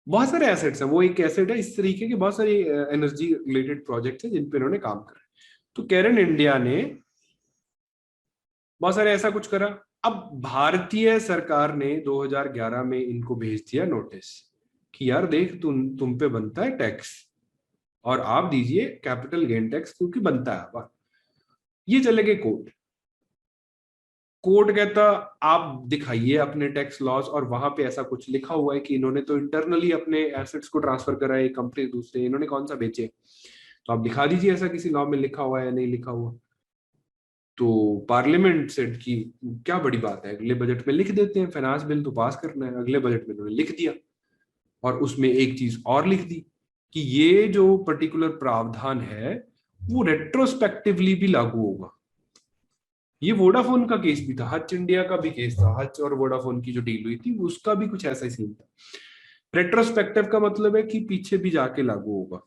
बहुत सारे एसेट्स हैं, वो एक एसेट है। इस तरीके के बहुत सारी एनर्जी रिलेटेड प्रोजेक्ट हैं जिन पे इन्होंने काम करा। तो कैरन इंडिया ने बहुत सारे ऐसा कुछ करा। अब भारतीय सरकार ने 2011 में इनको भेज दिया नोटिस कि यार देख, तुम पे बनता है टैक्स, और आप दीजिए कैपिटल गेन टैक्स, क्योंकि बनता है। ये चले गए कोर्ट। कोर्ट कहता आप दिखाइए अपने टैक्स लॉस, और वहां पे ऐसा कुछ लिखा हुआ है कि इन्होंने तो इंटरनली अपने एसेट्स को ट्रांसफर करा है एक कंपनी दूसरे, इन्होंने कौन सा बेचे, तो आप दिखा दीजिए ऐसा किसी लॉ में लिखा हुआ है या नहीं लिखा हुआ। तो पार्लियामेंट सेट की क्या बड़ी बात है, अगले बजट में लिख देते हैं, फाइनेंस बिल तो पास करना है, अगले बजट में इन्होंने लिख दिया। और उसमें एक चीज और लिख दी कि ये जो पर्टिकुलर प्रावधान है वो रेट्रोस्पेक्टिवली भी लागू होगा। ये वोडाफोन का केस भी था, हच इंडिया का भी केस था, हच और वोडाफोन की जो डील हुई थी उसका भी कुछ ऐसा ही सीन था। रेट्रोस्पेक्टिव का मतलब है कि पीछे भी जाके लागू होगा।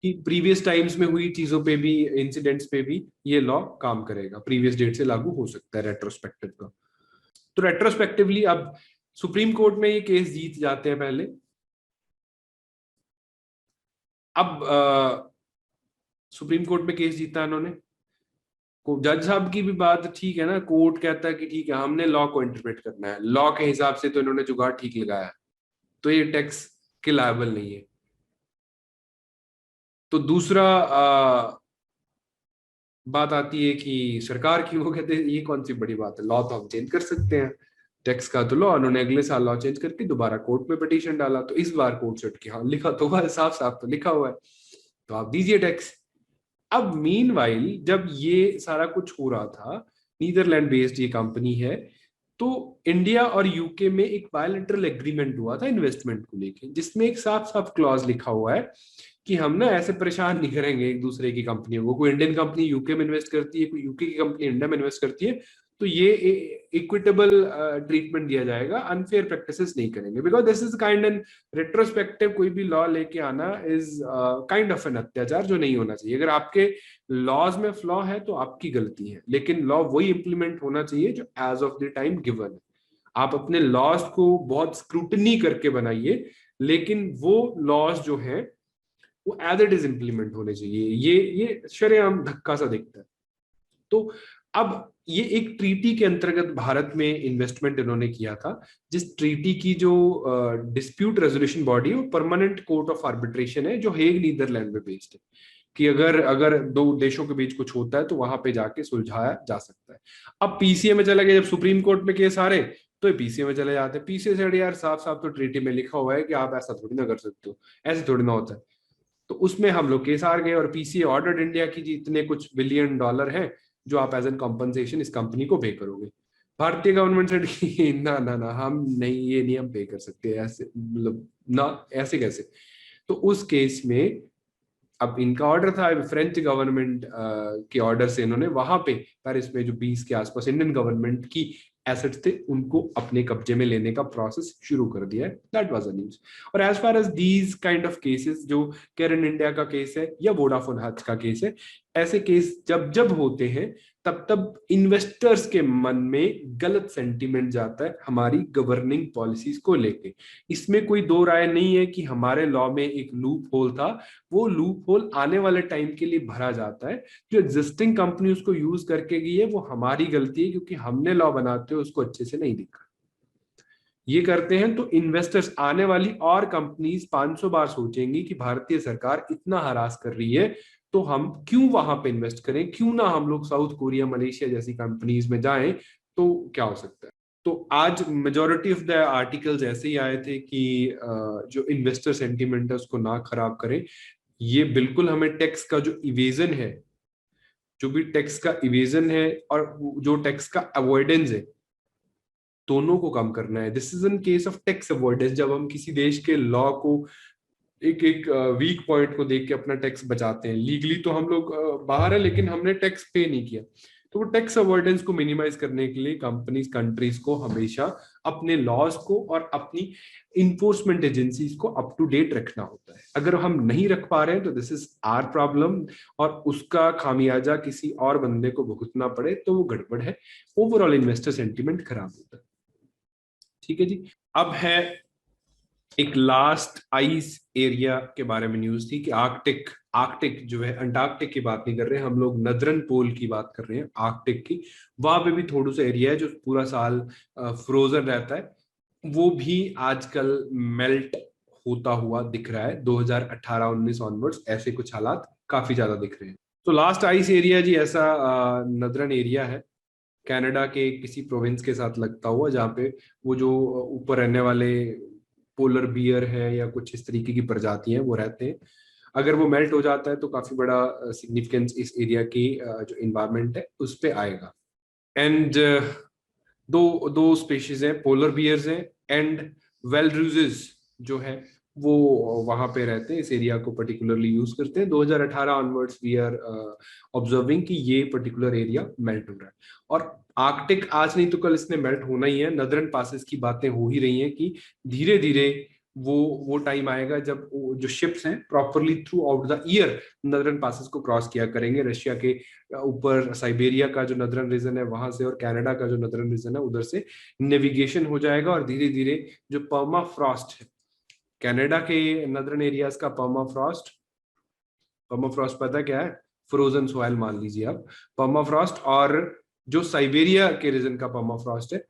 कि प्रीवियस टाइम्स में हुई चीजों पे भी, इंसिडेंट्स पे भी ये लॉ काम करेगा, प्रीवियस डेट से लागू हो सकता है रेट्रोस्पेक्टिव का। तो रेट्रोस्पेक्टिवली अब सुप्रीम कोर्ट में ये केस जीत जाते हैं पहले। अब सुप्रीम कोर्ट में केस जीता इन्होंने, जज साहब की भी बात ठीक है ना, कोर्ट कहता है कि ठीक है हमने लॉ को इंटरप्रेट करना है, लॉ के हिसाब से तो इन्होंने जुगाड़ ठीक लगाया है, तो ये टैक्स के लायबल नहीं है। तो दूसरा बात आती है कि सरकार की, वो कहते हैं ये कौन सी बड़ी बात है, लॉ तो हम चेंज कर सकते हैं, टैक्स का तो लॉ, उन्होंने अगले साल लॉ चेंज करके दोबारा कोर्ट में पिटीशन डाला, तो इस बार कोर्ट से उठ के हाँ लिखा तो हुआ है, साफ साफ तो लिखा हुआ है, तो आप दीजिए टैक्स। अब मीनवाइल जब ये सारा कुछ हो रहा था, नीदरलैंड बेस्ड ये कंपनी है, तो इंडिया और यूके में एक बायलैटरल एग्रीमेंट हुआ था इन्वेस्टमेंट को लेके, जिसमें एक साफ साफ क्लॉज लिखा हुआ है कि हम ना ऐसे परेशान नहीं करेंगे एक दूसरे की कंपनियों को, कोई इंडियन कंपनी यूके में इन्वेस्ट करती है, कोई यूके की कंपनी इंडिया में इन्वेस्ट करती है, तो ये इक्विटेबल ट्रीटमेंट दिया जाएगा, अनफेयर प्रैक्टिसेस नहीं करेंगे, because this is kind and retrospective, कोई भी लॉ लेके आना इज काइंड ऑफ एन अत्याचार जो नहीं होना चाहिए। अगर आपके लॉज में फ्लॉ है तो आपकी गलती है, लेकिन लॉ वही इंप्लीमेंट होना चाहिए जो as of the time given है। आप अपने लॉज को बहुत स्क्रूटनी करके बनाइए, लेकिन वो लॉज जो है वो एज इट इज इंप्लीमेंट होने चाहिए। ये शरेआम धक्का सा दिखता है। तो अब ये एक ट्रीटी के अंतर्गत भारत में इन्वेस्टमेंट इन्होंने किया था, जिस ट्रीटी की जो डिस्प्यूट रेजोल्यूशन बॉडी है, परमानेंट कोर्ट ऑफ आर्बिट्रेशन है, जो हेग नीदरलैंड में बेस्ड है, कि अगर अगर दो देशों के बीच कुछ होता है तो वहां पे जाके सुलझाया जा सकता है। अब पीसीए में चला गया, जब सुप्रीम कोर्ट में केस आ रहे तो ये पीसीए में चले जाते हैं। पीसीए से यार साफ साफ तो ट्रीटी में लिखा हुआ है कि आप ऐसा थोड़ी ना कर सकते हो, ऐसे थोड़ी ना होता है। तो उसमें हम लोग केस हार गए, और पीसीए ऑर्डर्ड इंडिया की जितने कुछ बिलियन डॉलर हैं जो आप एज एन कॉम्पनसेशन इस कंपनी को पे करोगे। भारतीय गवर्नमेंट से ना ना ना, हम नहीं, ये नहीं हम पे कर सकते ऐसे, मतलब ना, ऐसे कैसे। तो उस केस में अब इनका ऑर्डर था, फ्रेंच गवर्नमेंट के ऑर्डर से इन्होंने वहां पे पेरिस में जो 20 के आसपास इंडियन गवर्नमेंट की एसेट्स थे उनको अपने कब्जे में लेने का प्रोसेस शुरू कर दिया है। That was a news. और as far as these kind of cases, जो केरन इंडिया का केस है या वोडाफोन हच का केस है, ऐसे केस जब जब होते हैं तब तब इन्वेस्टर्स के मन में गलत सेंटीमेंट जाता है हमारी गवर्निंग पॉलिसीज को लेके। इसमें कोई दो राय नहीं है कि हमारे लॉ में एक लूप होल था, वो लूप होल आने वाले टाइम के लिए भरा जाता है। जो एग्जिस्टिंग कंपनी उसको यूज करके गई है वो हमारी गलती है, क्योंकि हमने लॉ बनाते हुए उसको अच्छे से नहीं देखा। ये करते हैं तो इन्वेस्टर्स, आने वाली और कंपनीज 500 बार सोचेंगी कि भारतीय सरकार इतना हरास कर रही है तो हम क्यों वहां पे इन्वेस्ट करें, क्यों ना हम लोग साउथ कोरिया, मलेशिया जैसी कंपनीज में जाएं, तो क्या हो सकता है। तो आज मेजोरिटी ऑफ द आर्टिकल्स ऐसे ही आए थे कि जो इन्वेस्टर सेंटीमेंट है उसको ना खराब करें। ये बिल्कुल हमें टैक्स का जो इवेजन है, जो भी टैक्स का इवेजन है और जो टैक्स का अवॉइडेंस है, दोनों को कम करना है। This is an case of tax avoidance. जब हम किसी देश के लॉ को एक एक वीक पॉइंट को देख के अपना टैक्स बचाते हैं, लीगली तो हम लोग बाहर है लेकिन हमने टैक्स पे नहीं किया, तो वो टैक्स अवॉइडेंस को मिनिमाइज करने के लिए कंपनीज, कंट्रीज को हमेशा अपने लॉज को और अपनी इन्फोर्समेंट एजेंसीज को अप टू डेट रखना होता है। अगर हम नहीं रख पा रहे हैं तो दिस इज आर प्रॉब्लम, और उसका खामियाजा किसी और बंदे को भुगतना पड़े तो वो गड़बड़ है। ओवरऑल इन्वेस्टर सेंटीमेंट खराब होता है। ठीक है जी। अब है एक लास्ट आइस एरिया के बारे में न्यूज थी कि आर्कटिक, आर्कटिक जो है, अंटार्कटिक की बात नहीं कर रहे हैं हम लोग, नदरन पोल की बात कर रहे हैं, आर्कटिक की। वहां पे भी थोड़ा सा एरिया है जो पूरा साल फ्रोजन रहता है, वो भी आजकल मेल्ट होता हुआ दिख रहा है। 2018-19 ऑनवर्ड्स ऐसे कुछ हालात काफी ज्यादा दिख रहे हैं। तो लास्ट आइस एरिया जी ऐसा नदरन एरिया है, कनाडा के किसी प्रोविंस के साथ लगता हुआ, जहाँ पे वो जो ऊपर रहने वाले पोलर बियर है या कुछ इस तरीके की प्रजाति हैं वो रहते हैं। अगर वो मेल्ट हो जाता है तो काफी बड़ा सिग्निफिकेंस इस एरिया की जो इन्वायरमेंट है उस पे आएगा। एंड दो दो स्पीशीज हैं, पोलर बियर्स हैं एंड वेलरूजेस जो है, वो वहां पे रहते हैं, इस एरिया को पर्टिकुलरली यूज करते हैं। 2018 ऑनवर्ड्स वी आर ऑब्जर्विंग कि ये पर्टिकुलर एरिया मेल्ट हो रहा है। और आर्कटिक आज नहीं तो कल इसने मेल्ट होना ही है। नदरन पासेस की बातें हो ही रही हैं कि धीरे धीरे वो टाइम आएगा जब जो शिप्स हैं properly through out the year नदरन passes को क्रॉस किया करेंगे। रशिया के ऊपर साइबेरिया का जो नदरन रीजन है वहां से और कनाडा का जो नदरन रीजन है उधर से नेविगेशन हो जाएगा, और धीरे धीरे जो पर्मा फ्रॉस्ट है, कनाडा के नदरन एरियाज का पर्मा फ्रॉस्ट पता क्या है? फ्रोजन सॉइल मान लीजिए आप। पर्मा फ्रॉस्ट और जो साइबेरिया के रीजन का पर्मा फ्रॉस्ट है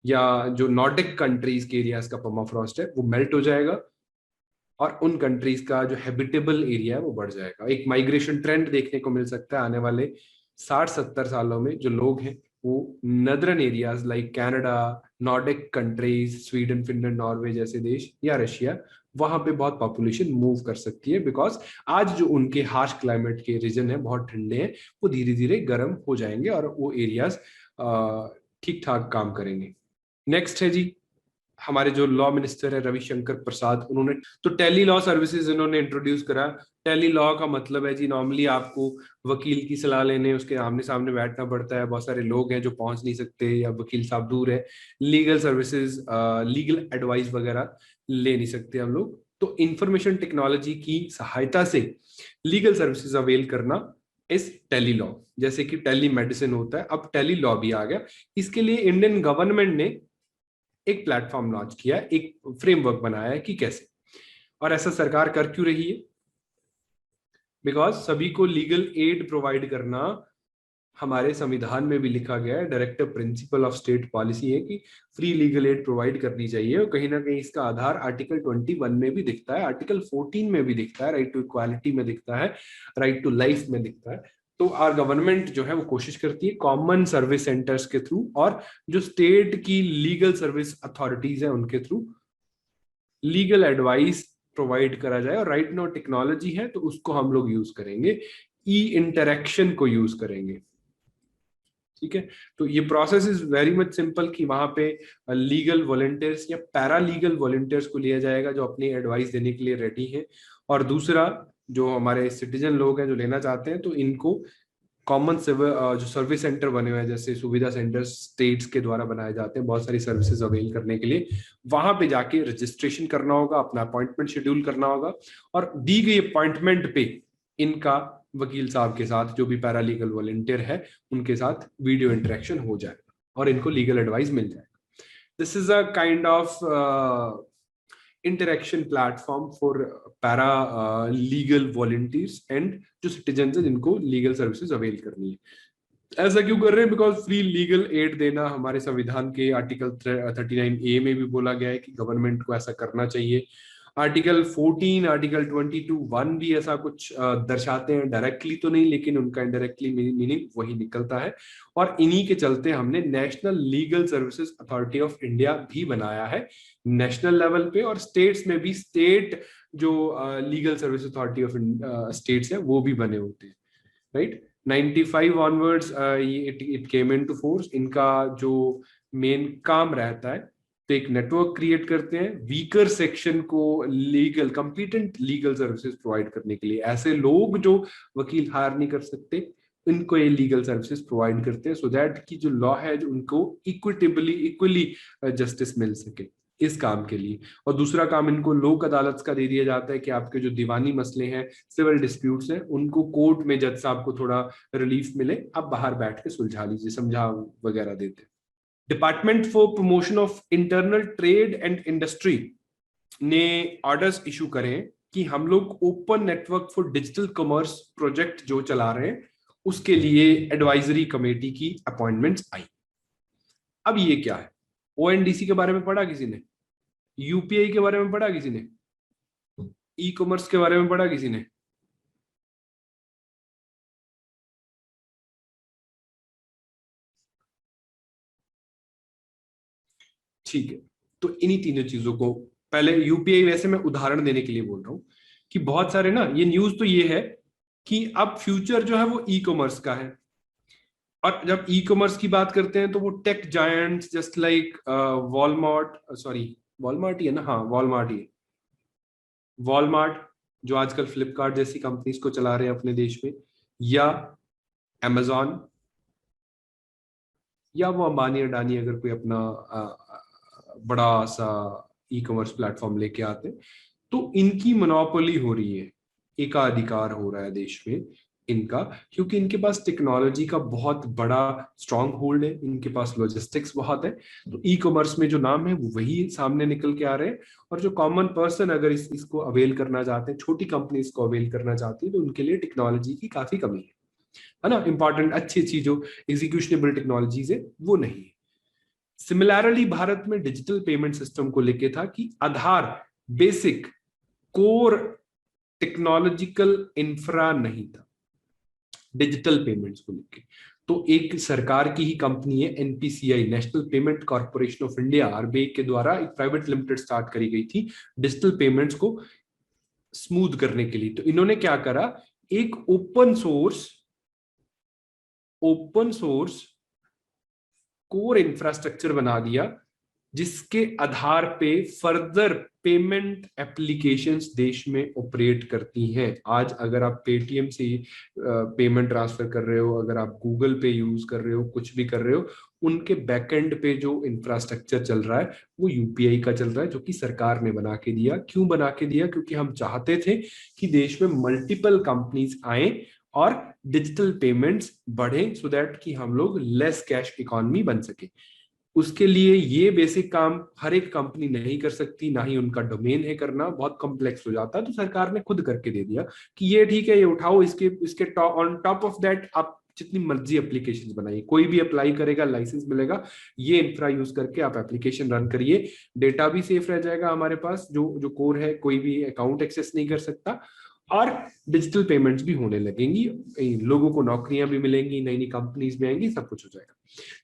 या जो नॉर्डिक कंट्रीज के एरियाज का पर्माफ्रॉस्ट है वो मेल्ट हो जाएगा, और उन कंट्रीज का जो हैबिटेबल एरिया है वो बढ़ जाएगा। एक माइग्रेशन ट्रेंड देखने को मिल सकता है आने वाले 60-70 सालों में। जो लोग हैं वो नदरन areas like Canada, Nordic countries, Sweden, Finland, Norway जैसे देश या रशिया, वहां पे बहुत पॉपुलेशन मूव कर सकती है, बिकॉज आज जो उनके हार्श क्लाइमेट के रीजन है, बहुत ठंडे हैं, वो धीरे धीरे गर्म हो जाएंगे और वो एरियाज ठीक ठाक काम करेंगे। नेक्स्ट है जी हमारे जो लॉ मिनिस्टर है रविशंकर प्रसाद, उन्होंने तो टेली लॉ सर्विसेज इन्होंने इंट्रोड्यूस करा। टेली लॉ का मतलब है जी, नॉर्मली आपको वकील की सलाह लेने उसके आमने सामने बैठना पड़ता है, बहुत सारे लोग हैं जो पहुंच नहीं सकते या वकील साहब दूर है, लीगल सर्विसेज, लीगल एडवाइस वगैरह ले नहीं सकते हम लोग। तो इंफॉर्मेशन टेक्नोलॉजी की सहायता से लीगल सर्विसेज अवेल करना इस टेली लॉ, जैसे कि टेली मेडिसिन होता है, अब टेली लॉ भी आ गया। इसके लिए इंडियन गवर्नमेंट ने एक प्लेटफॉर्म लॉन्च किया, एक फ्रेमवर्क बनाया है कि कैसे, और ऐसा सरकार कर क्यों रही है? बिकॉज सभी को लीगल एड प्रोवाइड करना हमारे संविधान में भी लिखा गया है, directive principle of state policy है कि फ्री लीगल एड प्रोवाइड करनी चाहिए, और कहीं ना कहीं इसका आधार आर्टिकल 21 में भी दिखता है, आर्टिकल 14 में भी दिखता है, राइट टू इक्वालिटी में दिखता है, राइट टू लाइफ में दिखता है। तो आर गवर्नमेंट जो है वो कोशिश करती है कॉमन सर्विस सेंटर्स के थ्रू और जो स्टेट की लीगल सर्विस अथॉरिटीज है उनके थ्रू लीगल एडवाइस प्रोवाइड करा जाए। और राइट नाउ टेक्नोलॉजी है तो उसको हम लोग यूज करेंगे, ई इंटरेक्शन को यूज करेंगे। ठीक है, तो ये process is very much simple कि वहां पे लीगल वॉलंटियर्स या पैरा लीगल वॉलंटियर्स को लिया जाएगा जो अपनी एडवाइस देने के लिए रेडी है, और दूसरा जो हमारे सिटीजन लोग हैं जो लेना चाहते हैं तो इनको कॉमन जो सर्विस सेंटर बने हुए हैं, जैसे सुविधा सेंटर स्टेट्स के द्वारा बनाए जाते हैं बहुत सारी सर्विसेज अवेल करने के लिए, वहां पे जाके रजिस्ट्रेशन करना होगा, अपना अपॉइंटमेंट शेड्यूल करना होगा, और दी गई अपॉइंटमेंट पे इनका वकील साहब के साथ जो भी पैरालीगल वॉलंटियर है उनके साथ वीडियो इंटरेक्शन हो जाएगा और इनको लीगल एडवाइस मिल जाएगा। This is a kind of interaction platform for para legal volunteers and जो सिटीजन है जिनको लीगल सर्विसेज अवेल करनी है। ऐसा क्यों कर रहे हैं? बिकॉज फ्री लीगल एड देना हमारे संविधान के आर्टिकल 39A में भी बोला गया है कि गवर्नमेंट को ऐसा करना चाहिए। आर्टिकल 14, आर्टिकल 22(1) भी ऐसा कुछ दर्शाते हैं, डायरेक्टली तो नहीं लेकिन उनका इनडायरेक्टली मीनिंग वही निकलता है। और इन्हीं के चलते हमने national legal services authority of India भी बनाया है नेशनल लेवल पे, और स्टेट्स में भी स्टेट जो legal service authority of states है वो भी बने होते हैं, right. 95 onwards it came into force. इनका जो मेन काम रहता है तो एक नेटवर्क क्रिएट करते हैं वीकर सेक्शन को legal competent legal services provide करने के लिए। ऐसे लोग जो वकील हायर नहीं कर सकते इनको ये लीगल सर्विसेज प्रोवाइड करते हैं, सो दैट की जो लॉ है जो उनको इक्वली जस्टिस मिल सके इस काम के लिए। और दूसरा काम इनको लोक अदालत का दे दिया जाता है कि आपके जो दीवानी मसले हैं, सिविल डिस्प्यूट्स हैं, उनको कोर्ट में जज साहब को थोड़ा रिलीफ मिले, आप बाहर बैठ के सुलझा लीजिए, समझा वगैरह देते हैं। Department for promotion of internal trade and industry ने ऑर्डर्स इशू करें कि हम लोग open network for digital commerce project जो चला रहे हैं उसके लिए एडवाइजरी कमेटी की अपॉइंटमेंट्स आई। अब ये क्या है? ओएनडीसी के बारे में पढ़ा किसी ने? यूपीआई के बारे में पढ़ा किसी ने? ई कॉमर्स के बारे में पढ़ा किसी ने? ठीक है, तो इन्हीं तीनों चीजों को पहले यूपीआई, वैसे मैं उदाहरण देने के लिए बोल रहा हूं कि बहुत सारे ना ये न्यूज तो ये है कि अब फ्यूचर जो है वो ई कॉमर्स का है। और जब ई कॉमर्स की बात करते हैं तो वो tech giants just like Walmart, sorry Walmart ही है ना, हाँ वॉलमार्ट ही है, वॉलमार्ट जो आजकल फ्लिपकार्ट जैसी कंपनीज को चला रहे हैं अपने देश में, या amazon, या वो अंबानी अडानी अगर कोई अपना बड़ा सा ई कॉमर्स प्लेटफॉर्म लेके आते हैं, तो इनकी मोनोपोली हो रही है, एकाधिकार हो रहा है देश में इनका, क्योंकि इनके पास टेक्नोलॉजी का बहुत बड़ा स्ट्रांग होल्ड है, इनके पास लॉजिस्टिक्स बहुत है। तो ई कॉमर्स में जो नाम है वो वही सामने निकल के आ रहे हैं, और जो कॉमन पर्सन अगर इसको अवेल करना चाहते हैं, छोटी कंपनी इसको अवेल करना चाहती है, तो उनके लिए टेक्नोलॉजी की काफी कमी है ना। इंपॉर्टेंट अच्छी अच्छी जो एग्जीक्यूशनेबल टेक्नोलॉजीज है वो नहीं है। सिमिलरली भारत में डिजिटल पेमेंट सिस्टम को लेके था कि आधार बेसिक कोर टेक्नोलॉजिकल इंफ्रा नहीं था डिजिटल पेमेंट्स को लेके। तो एक सरकार की ही कंपनी है NPCI, national payment corporation of India, RBI के द्वारा एक प्राइवेट लिमिटेड स्टार्ट करी गई थी डिजिटल पेमेंट्स को स्मूथ करने के लिए। तो इन्होंने क्या करा, एक ओपन सोर्स कोर इंफ्रास्ट्रक्चर बना दिया, जिसके आधार पे फर्दर पेमेंट एप्लीकेशंस देश में ऑपरेट करती हैं। आज अगर आप पेटीएम से पेमेंट ट्रांसफर कर रहे हो, अगर आप गूगल पे यूज कर रहे हो, कुछ भी कर रहे हो, उनके बैकएंड पे जो इंफ्रास्ट्रक्चर चल रहा है वो यूपीआई का चल रहा है, जो कि सरकार ने बना के दिया। क्यों बना के दिया? क्योंकि हम चाहते थे कि देश में मल्टीपल कंपनीज आए और डिजिटल पेमेंट्स बढ़े, सो दैट कि हम लोग लेस कैश इकोनॉमी बन सके। उसके लिए ये बेसिक काम हर एक कंपनी नहीं कर सकती, ना ही उनका डोमेन है करना, बहुत कॉम्प्लेक्स हो जाता है। तो सरकार ने खुद करके दे दिया कि ये ठीक है, ये उठाओ, इसके ऑन टॉप ऑफ दैट आप जितनी मर्जी एप्लीकेशन बनाइए, कोई भी अप्लाई करेगा, लाइसेंस मिलेगा, ये इंफ्रा यूज करके आप एप्लीकेशन रन करिए, डेटा भी सेफ रह जाएगा हमारे पास, जो कोर है कोई भी अकाउंट एक्सेस नहीं कर सकता, और डिजिटल पेमेंट्स भी होने लगेंगी, लोगों को नौकरियां भी मिलेंगी, नई नई कंपनीज भी आएंगी, सब कुछ हो जाएगा।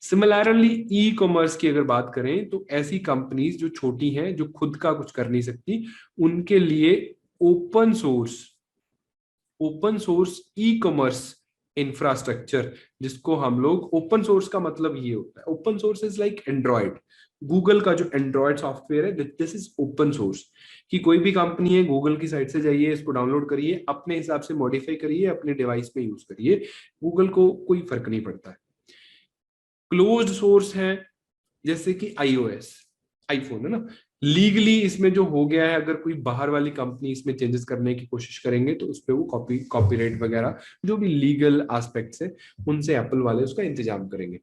सिमिलरली ई कॉमर्स की अगर बात करें, तो ऐसी कंपनीज जो छोटी हैं, जो खुद का कुछ कर नहीं सकती, उनके लिए open source e commerce infrastructure, जिसको हम लोग, ओपन सोर्स का मतलब ये होता है, open source is like Android, Google का जो एंड्रॉयड सॉफ्टवेयर है, दिस इज ओपन सोर्स। कि कोई भी कंपनी है, गूगल की साइट से जाइए, इसको डाउनलोड करिए, अपने हिसाब से मॉडिफाई करिए, अपने डिवाइस पे यूज करिए, गूगल को कोई फर्क नहीं पड़ता है। क्लोज्ड सोर्स है, जैसे कि आईओएस, आईफोन है ना, लीगली इसमें जो हो गया है, अगर कोई बाहर वाली कंपनी इसमें चेंजेस करने की कोशिश करेंगे तो उस पर वो कॉपीराइट वगैरह जो भी लीगल एस्पेक्ट्स है, उनसे एप्पल वाले उसका इंतजाम करेंगे।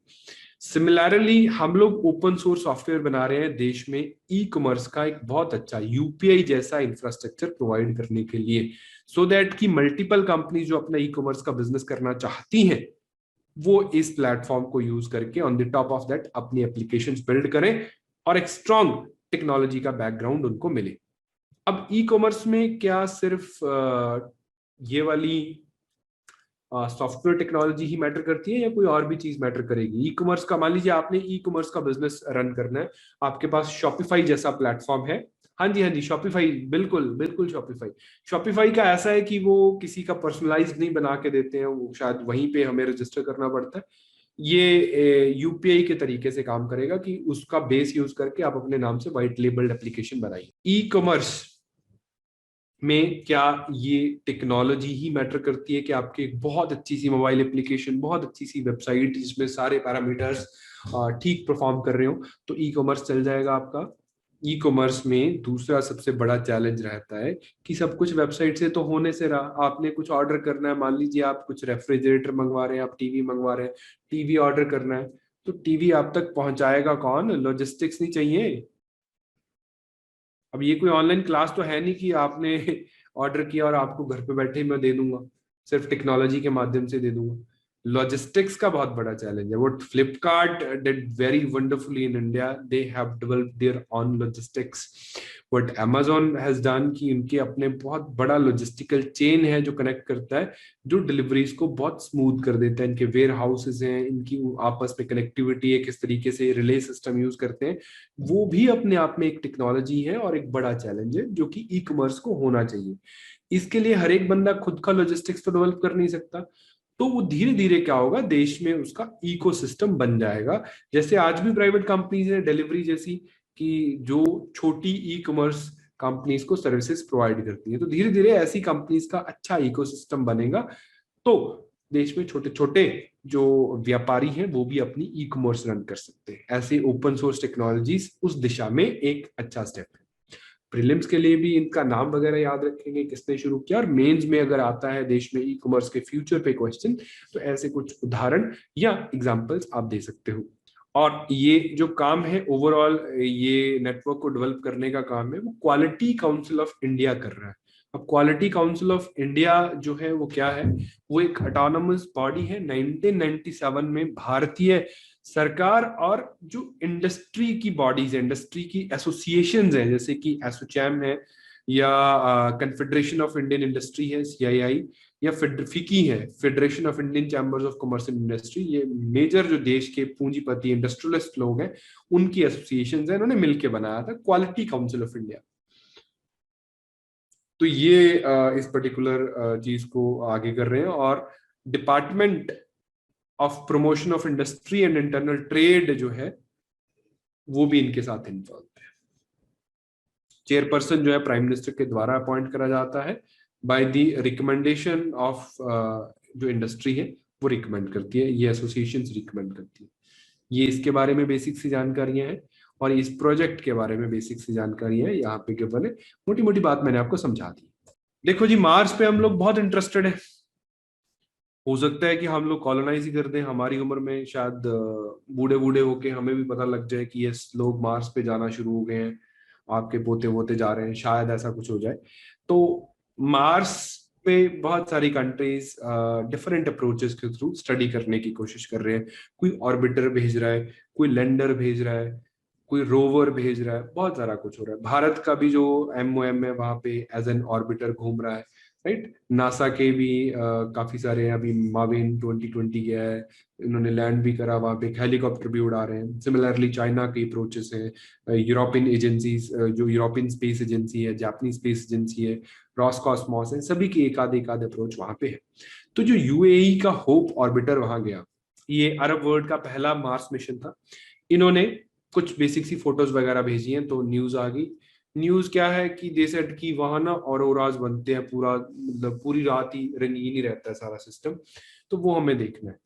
सिमिलरली हम लोग ओपन सोर्स सॉफ्टवेयर बना रहे हैं देश में ई कॉमर्स का एक बहुत अच्छा यूपीआई जैसा इंफ्रास्ट्रक्चर प्रोवाइड करने के लिए, सो दैट कि मल्टीपल कंपनी जो अपना ई कॉमर्स का बिजनेस करना चाहती हैं, वो इस प्लेटफॉर्म को यूज करके on the top of that अपनी एप्लीकेशंस बिल्ड करें, और एक स्ट्रॉन्ग टेक्नोलॉजी का बैकग्राउंड उनको मिले। अब ई कॉमर्स में क्या सिर्फ ये वाली सॉफ्टवेयर टेक्नोलॉजी ही मैटर करती है, या कोई और भी चीज मैटर करेगी? ई कॉमर्स का, मान लीजिए आपने ई कॉमर्स का बिजनेस रन करना है, आपके पास शॉपिफाई जैसा प्लेटफॉर्म है। हाँ जी, हाँ जी, शॉपिफाई, बिल्कुल बिल्कुल शॉपिफाई का ऐसा है कि वो किसी का पर्सनलाइज नहीं बना के देते हैं, वो शायद वहीं पे हमें रजिस्टर करना पड़ता है। ये यूपीआई के तरीके से काम करेगा कि उसका बेस यूज करके आप अपने नाम से व्हाइट लेबल्ड एप्लीकेशन बनाइए। ई कॉमर्स में क्या ये टेक्नोलॉजी ही मैटर करती है कि आपकी एक बहुत अच्छी सी मोबाइल एप्लीकेशन, बहुत अच्छी सी वेबसाइट जिसमें सारे पैरामीटर्स ठीक परफॉर्म कर रहे हो, तो ई कॉमर्स चल जाएगा आपका? ई कॉमर्स में दूसरा सबसे बड़ा चैलेंज रहता है कि सब कुछ वेबसाइट से तो होने से रहा, आपने कुछ ऑर्डर करना है, मान लीजिए आप कुछ रेफ्रिजरेटर मंगवा रहे हैं, आप टीवी मंगवा रहे हैं, टीवी ऑर्डर करना है, तो टीवी आप तक पहुंचाएगा कौन? लॉजिस्टिक्स नहीं चाहिए? अब ये कोई ऑनलाइन क्लास तो है नहीं कि आपने ऑर्डर किया और आपको घर पे बैठे ही मैं दे दूंगा, सिर्फ टेक्नोलॉजी के माध्यम से दे दूंगा। लॉजिस्टिक्स का बहुत बड़ा चैलेंज है। What Flipkart did very wonderfully in India, they have developed their own logistics. What Amazon has done, कि उनके अपने बहुत बड़ा लॉजिस्टिकल चेन है जो कनेक्ट करता है, जो डिलीवरीज को बहुत स्मूथ कर देता है। इनके वेयर हाउसेज हैं, इनकी आपस में कनेक्टिविटी है, किस तरीके से रिले सिस्टम यूज करते हैं, वो भी अपने आप में एक टेक्नोलॉजी है और एक बड़ा चैलेंज है जो कि ई कॉमर्स को होना चाहिए। इसके लिए हर एक बंदा खुद का लॉजिस्टिक्स तो डेवलप कर नहीं सकता, तो वो धीरे धीरे क्या होगा, देश में उसका इकोसिस्टम बन जाएगा। जैसे आज भी प्राइवेट कंपनीज है डिलीवरी जैसी, कि जो छोटी ई कॉमर्स कंपनीज को सर्विसेज प्रोवाइड करती है, तो धीरे धीरे ऐसी कंपनीज का अच्छा इकोसिस्टम बनेगा, तो देश में छोटे छोटे जो व्यापारी हैं वो भी अपनी ई कॉमर्स रन कर सकते हैं। ऐसे ओपन सोर्स टेक्नोलॉजीज उस दिशा में एक अच्छा स्टेप है। प्रीलिम्स के लिए भी इनका नाम वगैरह याद रखेंगे, किसने शुरू किया, और मेंस में अगर आता है देश में ई कॉमर्स के फ्यूचर पे क्वेश्चन, तो ऐसे कुछ उदाहरण या एग्जांपल्स आप दे सकते हो। और ये जो काम है ओवरऑल, ये नेटवर्क को डेवलप करने का काम है, वो क्वालिटी काउंसिल ऑफ इंडिया कर रहा है। अब क्वालिटी काउंसिल ऑफ इंडिया जो है वो क्या है, वो एक ऑटोनोमस बॉडी है। 1997 में भारतीय सरकार और जो इंडस्ट्री की बॉडीज है, इंडस्ट्री की एसोसिएशंस हैं, जैसे कि एसोचैम है, या कन्फेडरेशन ऑफ इंडियन इंडस्ट्री है CII, या फिकी है, federation of Indian chambers of commerce and industry, ये मेजर जो देश के पूंजीपति इंडस्ट्रियलिस्ट लोग हैं उनकी एसोसिएशंस हैं, इन्होंने मिलकर बनाया था क्वालिटी काउंसिल ऑफ इंडिया। तो ये इस पर्टिकुलर चीज को आगे कर रहे हैं। और department of promotion of industry and internal trade जो है वो भी इनके साथ इन्वॉल्व है। चेयरपर्सन जो है प्राइम मिनिस्टर के द्वारा अपॉइंट करा जाता है बाय द रिकमेंडेशन ऑफ जो इंडस्ट्री है वो रिकमेंड करती है, ये एसोसिएशंस रिकमेंड करती है। ये इसके बारे में बेसिक सी जानकारियां हैं, और इस प्रोजेक्ट के बारे में बेसिक सी जानकारियां हैं यहाँ पे गिवन है। मोटी मोटी बात मैंने आपको समझा दी। देखो जी, मार्स पे हम लोग बहुत इंटरेस्टेड है। हो सकता है कि हम लोग कॉलोनाइज ही कर दें, हमारी उम्र में शायद बूढ़े बूढ़े होके हमें भी पता लग जाए कि ये लोग मार्स पे जाना शुरू हो गए हैं, आपके पोते वोते जा रहे हैं, शायद ऐसा कुछ हो जाए। तो मार्स पे बहुत सारी कंट्रीज डिफरेंट अप्रोचेस के थ्रू स्टडी करने की कोशिश कर रहे हैं। कोई ऑर्बिटर भेज रहा है, कोई लैंडर भेज रहा है, कोई रोवर भेज रहा है, बहुत सारा कुछ हो रहा है। भारत का भी जो MOM है वहां पे एज एन ऑर्बिटर घूम रहा है, राइट। नासा के भी काफी सारे, अभी माविन 2020 गया है, इन्होंने लैंड भी करा वहां पे, हेलीकॉप्टर भी उड़ा रहे हैं। सिमिलरली चाइना के अप्रोचेस हैं, यूरोपियन एजेंसीज, जो यूरोपियन स्पेस एजेंसी है, जापानीज स्पेस एजेंसी है, रॉसकॉस्मॉस है, सभी की एक आध अप्रोच वहां पे है। तो जो UAE का होप ऑर्बिटर वहां गया, ये अरब वर्ल्ड का पहला मार्स मिशन था। इन्होंने कुछ बेसिक सी फोटोज वगैरह भेजी हैं, तो न्यूज आ गई। न्यूज क्या है कि दे सेड कि वहां ना ऑरोराज बनते हैं, पूरा मतलब पूरी रात ही रंगीन ही रहता है सारा सिस्टम, तो वो हमें देखना है।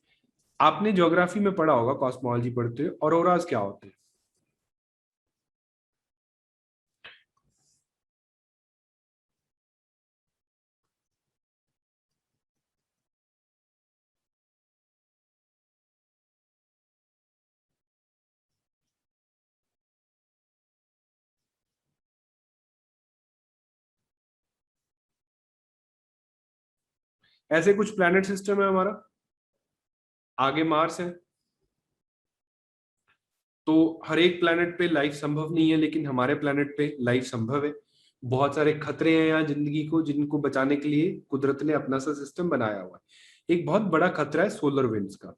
आपने ज्योग्राफी में पढ़ा होगा, कॉस्मोलॉजी पढ़ते हुए, ऑरोराज क्या होते हैं? ऐसे कुछ प्लैनेट सिस्टम है हमारा, आगे मार्स है। तो हर एक प्लैनेट पे लाइफ संभव नहीं है, लेकिन हमारे प्लैनेट पे लाइफ संभव है। बहुत सारे खतरे हैं यहाँ जिंदगी को, जिनको बचाने के लिए कुदरत ने अपना सा सिस्टम बनाया हुआ है। एक बहुत बड़ा खतरा है सोलर विंड्स का।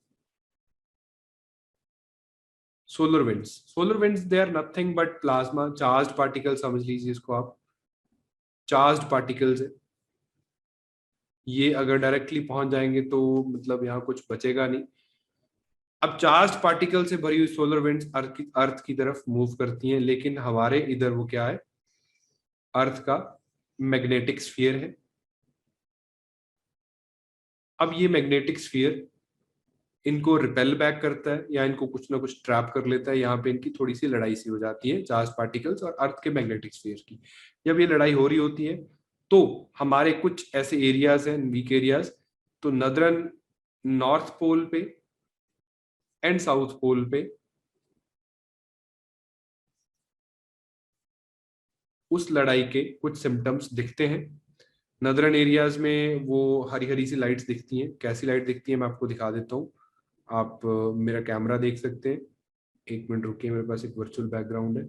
Solar winds they are nothing but plasma charged particle, समझ लीजिए इसको आप। चार्ज्ड पार्टिकल्स है ये, अगर डायरेक्टली पहुंच जाएंगे तो मतलब यहाँ कुछ बचेगा नहीं। अब चार्ज पार्टिकल से भरी हुई सोलर विंड्स अर्थ की तरफ मूव करती हैं, लेकिन हमारे इधर वो क्या है, अर्थ का मैग्नेटिक स्फीयर है। अब ये मैग्नेटिक स्फीयर इनको रिपेल बैक करता है, या इनको कुछ ना कुछ ट्रैप कर लेता है। यहाँ पे इनकी थोड़ी सी लड़ाई सी हो जाती है, चार्ज पार्टिकल्स और अर्थ के मैग्नेटिक स्फीयर की। जब ये लड़ाई हो रही होती है तो हमारे कुछ ऐसे एरियाज हैं, वीक एरियाज, तो नदरन नॉर्थ पोल पे एंड साउथ पोल पे उस लड़ाई के कुछ सिम्टम्स दिखते हैं। नदरन एरियाज में वो हरी हरी सी लाइट्स दिखती हैं। कैसी लाइट दिखती है मैं आपको दिखा देता हूँ। आप मेरा कैमरा देख सकते हैं, एक मिनट रुकिए, मेरे पास एक वर्चुअल बैकग्राउंड है।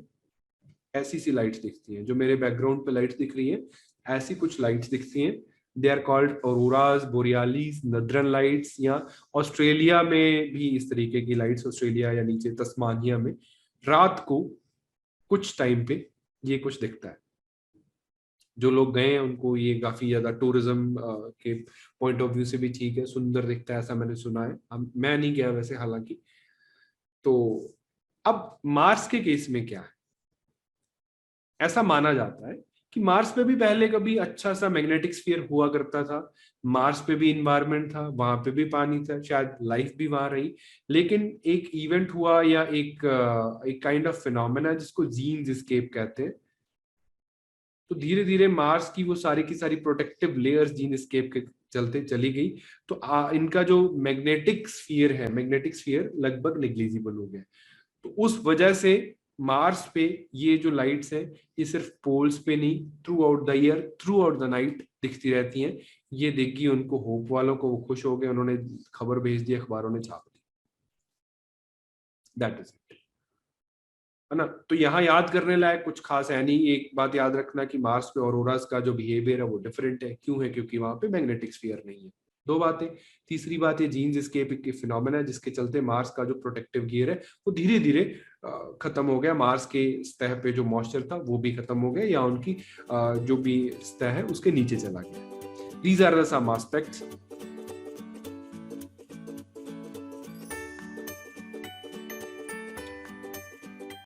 ऐसी सी लाइट्स दिखती हैं, जो मेरे बैकग्राउंड पे लाइट्स दिख रही हैं, ऐसी कुछ लाइट्स दिखती हैं। They are called auroras borealis, northern lights. या ऑस्ट्रेलिया में भी इस तरीके की लाइट्स, ऑस्ट्रेलिया या नीचे तस्मानिया में रात को कुछ टाइम पे ये कुछ दिखता है। जो लोग गए हैं उनको ये काफी ज्यादा टूरिज्म के पॉइंट ऑफ व्यू से भी ठीक है, सुंदर दिखता है, ऐसा मैंने सुना है। मैं नहीं गया वैसे हालांकि। तो अब मार्स के केस में क्या है, ऐसा माना जाता है कि मार्स पे भी पहले कभी अच्छा सा मैग्नेटिक स्फीयर हुआ करता था। मार्स पे भी इन्वायरमेंट था, वहां पे भी पानी था, शायद लाइफ भी वहां रही। लेकिन एक इवेंट हुआ, या एक काइंड ऑफ फिनोमेना जिसको जीन्स एस्केप कहते हैं, तो धीरे धीरे मार्स की वो सारी की सारी प्रोटेक्टिव लेयर्स जीन एस्केप के चलते चली गई, तो इनका जो मैग्नेटिक स्फीयर है, मैग्नेटिक स्फीयर लगभग नेग्लिजिबल हो गया। तो उस वजह से मार्स पे ये जो लाइट्स हैं ये सिर्फ पोल्स पे नहीं, through out the year, through out the night दिखती रहती हैं। ये देख के उनको, होप वालों को, वो खुश हो गए, उन्होंने खबर भेज दी, अखबारों ने छाप दी। दैट इज इट, है ना। तो यहाँ याद करने लायक कुछ खास है नहीं। एक बात याद रखना कि मार्स पे ऑरोरास का जो बिहेवियर है वो डिफरेंट है। क्यों है? क्योंकि वहां पे मैग्नेटिक स्फीयर नहीं है। दो बातें। तीसरी बात, ये जीन्स एस्केप के फिनोमेना है जिसके चलते मार्स का जो प्रोटेक्टिव गियर है वो धीरे धीरे खत्म हो गया। मार्स के सतह पे जो मॉइस्चर था वो भी खत्म हो गया, या उनकी जो भी सतह है उसके नीचे चला गया। These are the some aspects